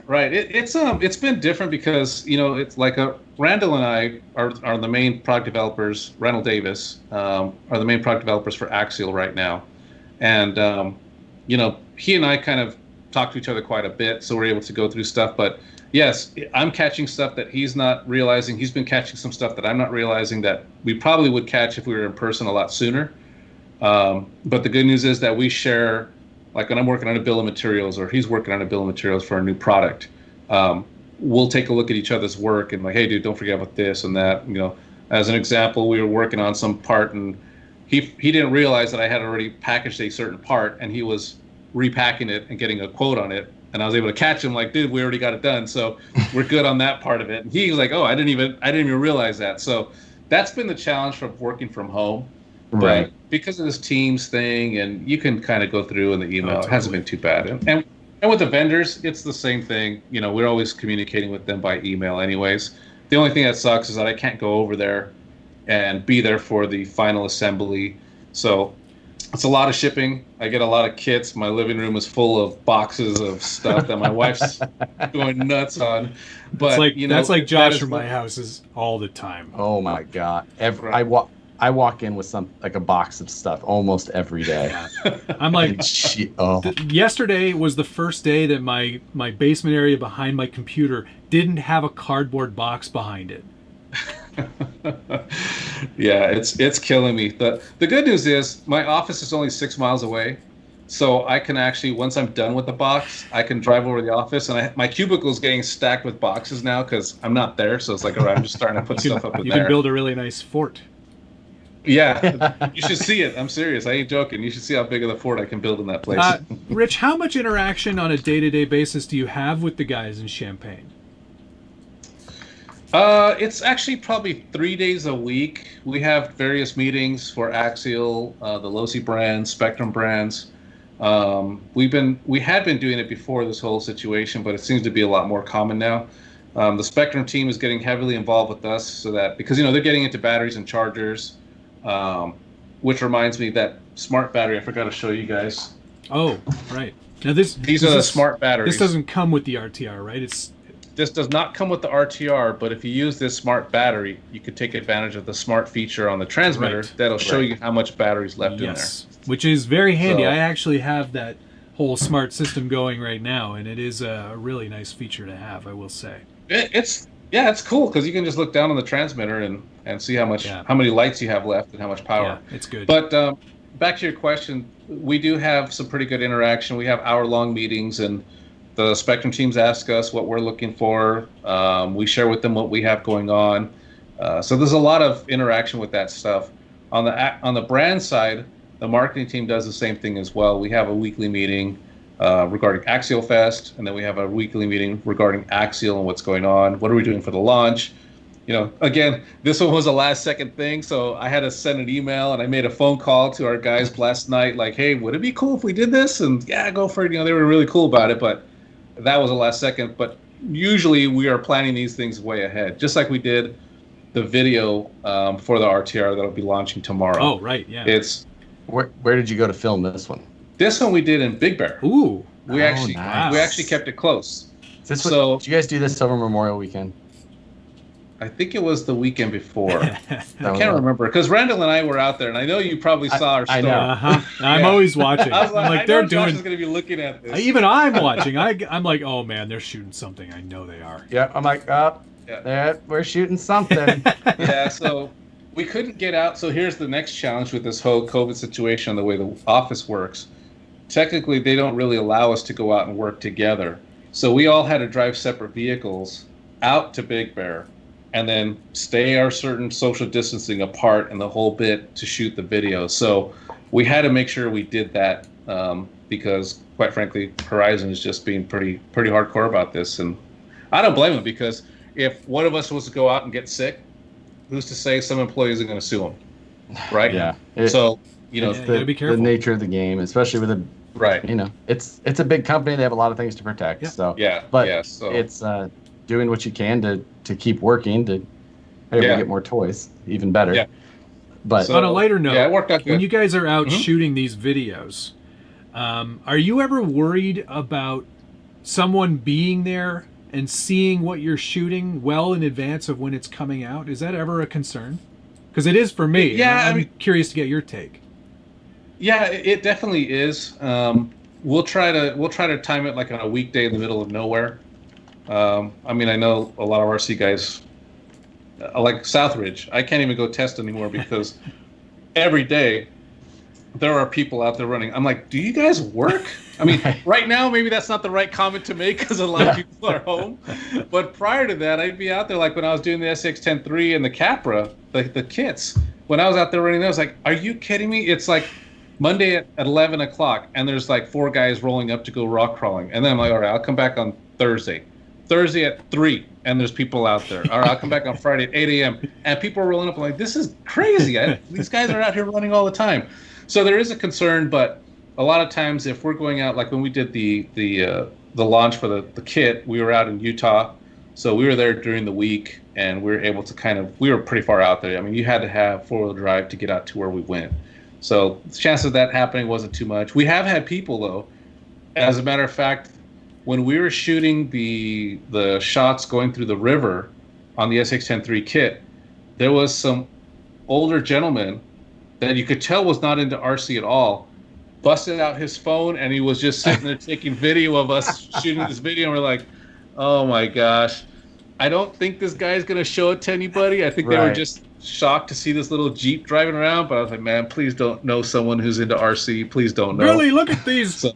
Right. It's been different because it's like Randall and I are the main product developers. Randall Davis are the main product developers for Axial right now, and he and I kind of talk to each other quite a bit, so we're able to go through stuff. But yes, I'm catching stuff that he's not realizing. He's been catching some stuff that I'm not realizing that we probably would catch if we were in person a lot sooner. But the good news is that we share, like when I'm working on a bill of materials or he's working on a bill of materials for a new product, we'll take a look at each other's work and like, hey, dude, don't forget about this and that. You know, as an example, we were working on some part and he didn't realize that I had already packaged a certain part, and he was repacking it and getting a quote on it. And I was able to catch him like, dude, we already got it done. So we're good on that part of it. And he was like, oh, I didn't even realize that. So that's been the challenge from working from home. Right. But because of this Teams thing, and you can kind of go through in the email, It hasn't been too bad. And with the vendors, it's the same thing. You know, we're always communicating with them by email anyways. The only thing that sucks is that I can't go over there and be there for the final assembly. So it's a lot of shipping. I get a lot of kits. My living room is full of boxes of stuff that my wife's going nuts on. But it's like, you know, that's like Josh from my house is all the time. Oh my God! I walk in with like a box of stuff almost every day. Yeah. I'm like, yesterday was the first day that my basement area behind my computer didn't have a cardboard box behind it. Yeah, it's killing me. The good news is my office is only 6 miles away, so I can actually, once I'm done with the box, I can drive over to the office, and my cubicle is getting stacked with boxes now because I'm not there. So it's like, all right, I'm just starting to put stuff up in there. You can build a really nice fort. Yeah, you should see it. I'm serious. I ain't joking. You should see how big of the fort I can build in that place. Rich, how much interaction on a day-to-day basis do you have with the guys in Champaign? It's actually probably 3 days a week. We have various meetings for Axial, the Losi brands, Spektrum brands. We had been doing it before this whole situation, but it seems to be a lot more common now. The Spektrum team is getting heavily involved with us, so that because they're getting into batteries and chargers, which reminds me that smart battery I forgot to show you guys. Oh, right. Now these are the smart batteries. This doesn't come with the RTR, right? This does not come with the RTR, but if you use this smart battery, you could take advantage of the smart feature on the transmitter. Right. That'll show you how much battery's left in there. Which is very handy. So, I actually have that whole smart system going right now, and it is a really nice feature to have, I will say. It's cool because you can just look down on the transmitter and see how many lights you have left and how much power. Yeah, it's good. But back to your question, we do have some pretty good interaction. We have hour-long meetings, and the Spektrum teams ask us what we're looking for. We share with them what we have going on. So there's a lot of interaction with that stuff. On the brand side, the marketing team does the same thing as well. We have a weekly meeting regarding Axial Fest, and then we have a weekly meeting regarding Axial and what's going on. What are we doing for the launch? Again, this one was a last-second thing, so I had to send an email, and I made a phone call to our guys last night, like, hey, would it be cool if we did this? And yeah, go for it. They were really cool about it, but that was a last second. But usually we are planning these things way ahead, just like we did the video for the RTR that'll be launching tomorrow. Oh, right, yeah. It's where did you go to film this one? This one we did in Big Bear. Ooh, we actually kept it close. Did you guys do this over Memorial Weekend? I think it was the weekend before. I can't remember because Randall and I were out there, and I know you probably saw our story. I know. I'm always watching. I'm like they're doing. Josh is going to be looking at this. Even I'm watching. I'm like, oh man, they're shooting something. I know they are. Yeah, I'm like, we're shooting something. Yeah, so we couldn't get out. So here's the next challenge with this whole COVID situation, the way the office works. Technically, they don't really allow us to go out and work together. So we all had to drive separate vehicles out to Big Bear, and then stay our certain social distancing apart and the whole bit to shoot the video. So we had to make sure we did that because, quite frankly, Horizon is just being pretty hardcore about this. And I don't blame them, because if one of us was to go out and get sick, who's to say some employees are going to sue them, right? Yeah. It's the nature of the game, especially with it's a big company. They have a lot of things to protect. Yeah. So so it's doing what you can to keep working to get more toys, even better. Yeah. But on a lighter note, it worked out good. When you guys are out shooting these videos, are you ever worried about someone being there and seeing what you're shooting well in advance of when it's coming out? Is that ever a concern? Because it is for me. Yeah, I'm curious to get your take. Yeah, it definitely is. We'll try to time it like on a weekday in the middle of nowhere. I know a lot of RC guys, like Southridge. I can't even go test anymore because every day there are people out there running. I'm like, do you guys work? I mean, right now, maybe that's not the right comment to make because a lot of people are home. But prior to that, I'd be out there like when I was doing the SCX10 III and the Capra, the kits. When I was out there running those, like, are you kidding me? It's like Monday at 11 o'clock, and there's like 4 guys rolling up to go rock crawling. And then I'm like, all right, I'll come back on Thursday. Thursday at 3, and there's people out there. All right, I'll come back on Friday at 8 a.m. And people are rolling up. I'm like, this is crazy. These guys are out here running all the time. So there is a concern, but a lot of times if we're going out, like when we did the launch for the kit, we were out in Utah. So we were there during the week, and we were able to we were pretty far out there. I mean, you had to have 4-wheel drive to get out to where we went. So the chance of that happening wasn't too much. We have had people, though. As a matter of fact, when we were shooting the shots going through the river on the SCX10 III kit, there was some older gentleman that you could tell was not into RC at all, busted out his phone, and he was just sitting there taking video of us shooting this video, and we're like, oh my gosh. I don't think this guy's going to show it to anybody. I think they were just shocked to see this little Jeep driving around, but I was like, man, please don't know someone who's into RC. Please don't know. Really, look at these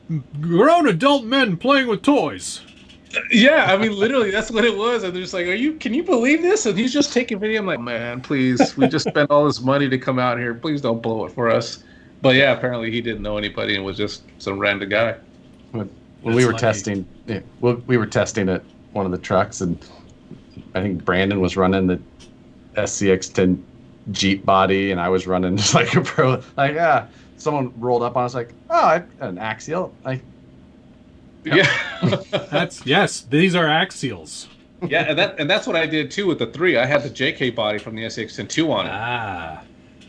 grown adult men playing with toys. Yeah, I mean, literally, that's what it was. And they're just like, can you believe this? And he's just taking video. I'm like, man, please, we just spent all this money to come out here. Please don't blow it for us. But yeah, apparently he didn't know anybody and was just some random guy. When we were testing, we were testing at one of the trucks, and I think Brandon was running the SCX10 Jeep body, and I was running just like a pro. Like, someone rolled up on us like, oh, an Axial. Like, yeah, yes, these are Axials. Yeah, and that's what I did too with the 3. I had the JK body from the SCX10 II on it.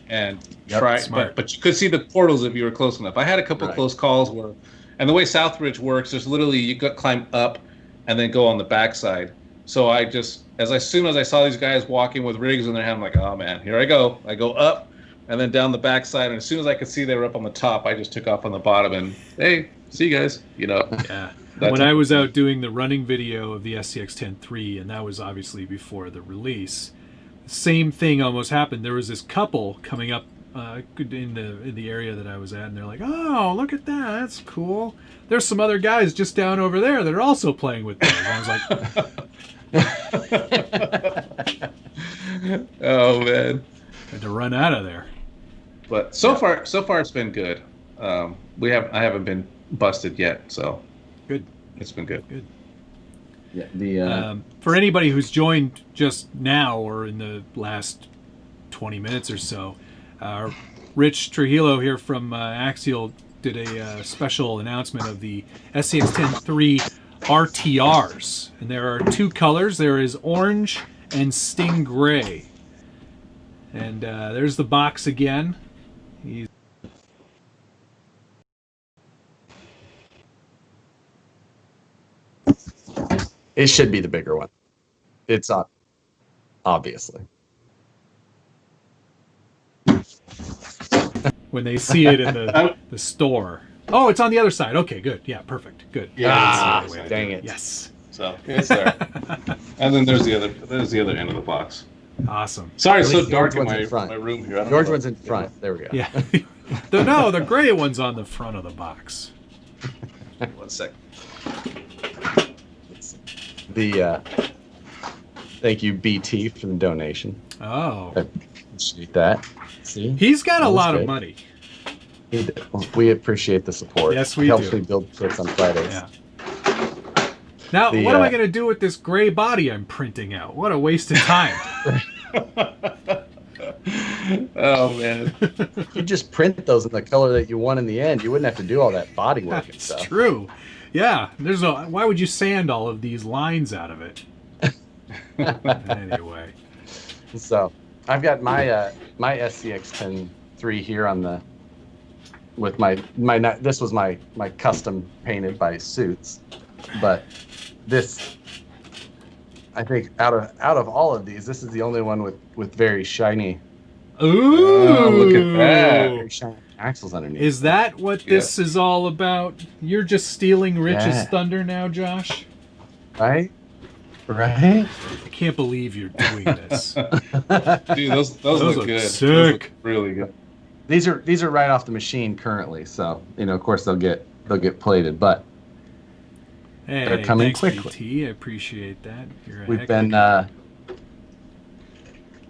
And but you could see the portals if you were close enough. I had a couple of close calls where, and the way Southridge works, there's literally you got climb up and then go on the backside. So I just, as soon as I saw these guys walking with rigs in their hand, I'm like, oh man, here I go. I go up and then down the backside, and as soon as I could see they were up on the top, I just took off on the bottom and hey, see you guys. Yeah. When I was out doing the running video of the SCX10 III, and that was obviously before the release, same thing almost happened. There was this couple coming up in the area that I was at, and they're like, oh, look at that, that's cool. There's some other guys just down over there that are also playing with those. I was like, oh man, had to run out of there. But so far it's been good. I haven't been busted yet, so good. It's been good. Good. Yeah. For anybody who's joined just now or in the last 20 minutes or so, Rich Trujillo here from Axial did a special announcement of the SCX10 III RTRs, and there are 2 colors. There is orange and sting gray, and there's the box again. It should be the bigger one. It's obviously. When they see it in the store. Oh, it's on the other side. Okay, good. Yeah, perfect. Good. Yeah. Dang it. Yes. So it's there. And then there's the other end of the box. Awesome. Sorry, it's so dark in my room here. George one's in front. There we go. Yeah. The gray one's on the front of the box. 1 sec. Thank you, BT, for the donation. Oh. I appreciate that. See? He's got a lot of money. He did. We appreciate the support. Yes, we do. Helps do. me build kits on Fridays. Yeah. Now, what am I going to do with this gray body I'm printing out? What a waste of time. Oh, man. You just print those in the color that you want in the end. You wouldn't have to do all that body work and stuff. It's true. Yeah. Why would you sand all of these lines out of it? Anyway. So, I've got my my SCX10 III here on the with my this was my custom painted by Suits, but this, I think out of all of these, this is the only one with very shiny. Ooh, look at that! Very shiny axles underneath. Is that what this is all about? You're just stealing Rich's thunder now, Josh? Right? I can't believe you're doing this. Dude, those look good. Sick. Those look really good. these are right off the machine currently, so of course they'll get plated, but they're coming quickly. BT, I appreciate that. We've been.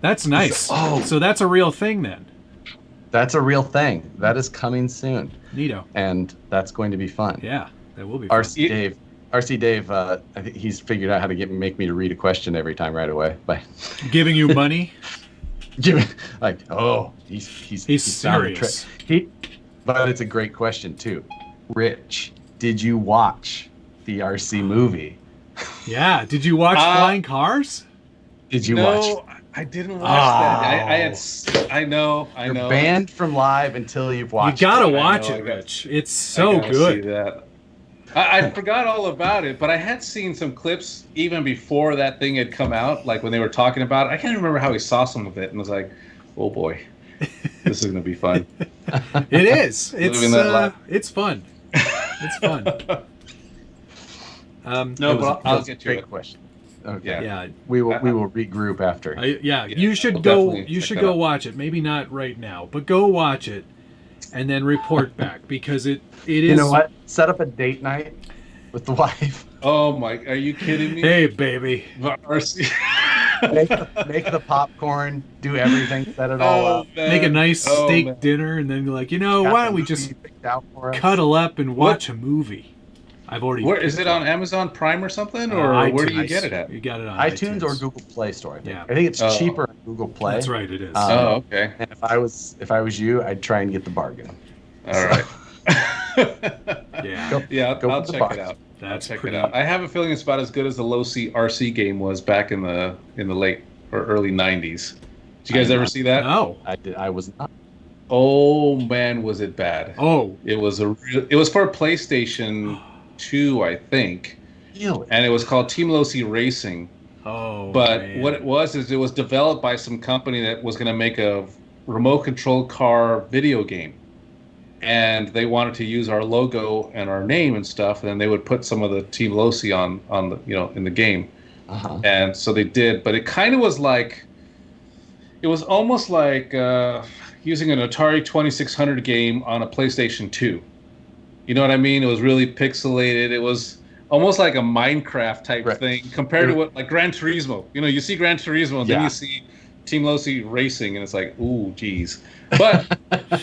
That's nice. So that's a real thing then. That's a real thing. That is coming soon. Neato. And that's going to be fun. Yeah, that will be fun. RC Dave, I think he's figured out how to make me to read a question every time right away by giving you money. He's serious. But it's a great question too. Rich, did you watch the RC movie? Yeah. Did you watch Flying Cars? Did you watch? No, I didn't watch that. I know. You're banned from live until you've watched. You gotta watch it, Rich. It's so good. See that. I forgot all about it, but I had seen some clips even before that thing had come out, like when they were talking about it. I can't remember how we saw some of it, and was like, "Oh boy, this is gonna be fun." It is. It's fun. It's fun. But I'll get you a great question. Okay. Yeah. We will regroup after. You should go. You should go watch it. Maybe not right now, but go watch it, and then report back because it is. You know what? Set up a date night with the wife. Oh my! Are you kidding me? Hey, baby. make the popcorn. Do everything. Set it all up. Man. Make a nice steak dinner, and then be like, why don't we just cuddle up and watch a movie? I've already. Where is it on Amazon Prime or something, or where do you get it at? You got it on iTunes or Google Play Store. I think. Yeah. I think it's cheaper on Google Play. That's right. It is. Okay. And if I was you, I'd try and get the bargain. All right. Yeah. I'll check it out. Check it out. I have a feeling it's about as good as the low C RC game was back in the late or early '90s. Did you guys ever see that? No, I did. I was not. Oh man, was it bad? Oh, it was for PlayStation 2, I think. Really? And it was called Team Low C Racing. Oh, but man. What it was is it was developed by some company that was going to make a remote controlled car video game. And they wanted to use our logo and our name and stuff, and then they would put some of the Team Losi on the in the game. Uh-huh. And so they did, but it kind of was like, it was almost like using an Atari 2600 game on a PlayStation 2. You know what I mean? It was really pixelated. It was almost like a Minecraft type thing compared to what like Gran Turismo. You see Gran Turismo, and then you see Team Losi Racing, and it's like, ooh, geez. But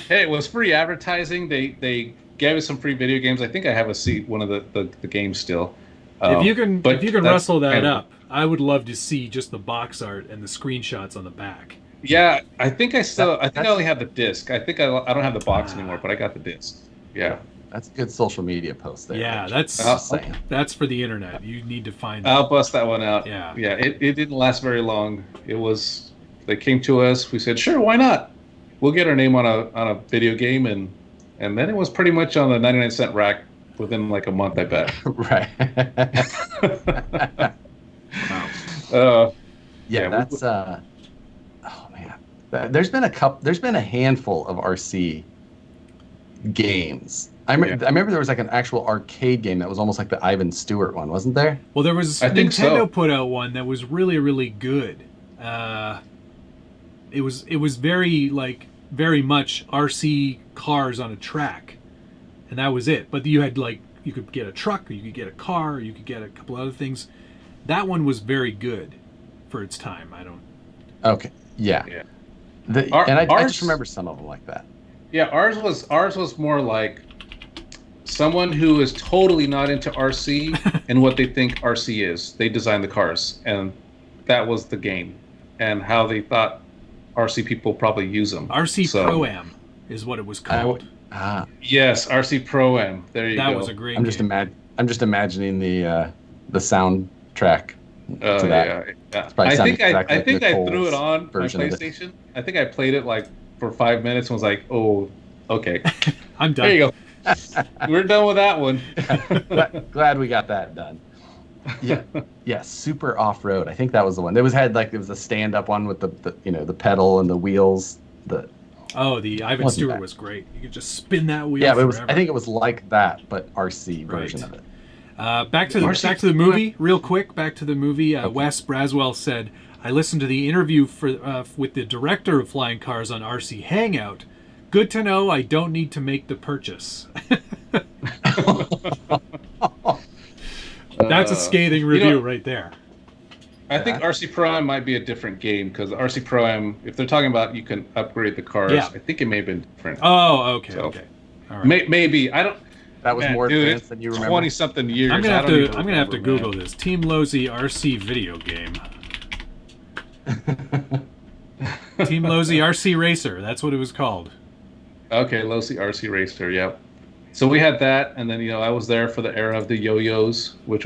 hey, it was free advertising. They gave us some free video games. I think I have one of the games still. If you can wrestle that up, I would love to see just the box art and the screenshots on the back. Yeah, I think I only have the disc. I think I don't have the box anymore, but I got the disc. Yeah. That's a good social media post there. Yeah, that's for the internet. You need to find that. I'll bust that one out. Yeah. Yeah, it didn't last very long. They came to us, we said, sure, why not? We'll get our name on a video game, and then it was pretty much on the 99-cent rack within like a month, I bet. Right. Wow. That's oh man. There's been a handful of RC games. I remember there was like an actual arcade game that was almost like the Ivan Stewart one, wasn't there? Well, there was Nintendo put out one that was really, really good. It was very much RC cars on a track, and that was it. But you had you could get a truck, or you could get a car, or you could get a couple other things. That one was very good for its time. Okay. Yeah. I just remember some of them like that. Yeah, ours was more like someone who is totally not into RC and what they think RC is. They designed the cars, and that was the game, and how they thought RC people probably use them. RC Pro-Am is what it was called. Yes, RC Pro-Am. There you go. That was a great game. I'm just imagining the soundtrack to that. Yeah. I think I threw it on my PlayStation. I think I played it for 5 minutes and was like, oh, okay. I'm done. There you go. We're done with that one. Glad we got that done. Yeah, Super Off-Road. I think that was the one. It was a stand-up one with the pedal and the wheels. The Ivan Stewart was great. You could just spin that wheel. Yeah, forever. I think it was like that, but RC version of it. Back to the movie, real quick. Back to the movie. Okay. Wes Braswell said, "I listened to the interview with the director of Flying Cars on RC Hangout. Good to know I don't need to make the purchase. That's a scathing review right there. I think RC Pro-Am might be a different game because RC Pro-Am, if they're talking about you can upgrade the cars, I think it may have been different. Oh, okay, so, okay. All right. Maybe. I don't... That was more advanced than you remember. 20-something years. I'm gonna have to Google this. Team Lozi RC video game. Team Lozi RC Racer. That's what it was called. Okay, Lozi RC Racer. Yep. So we had that, and then I was there for the era of the yo-yos, which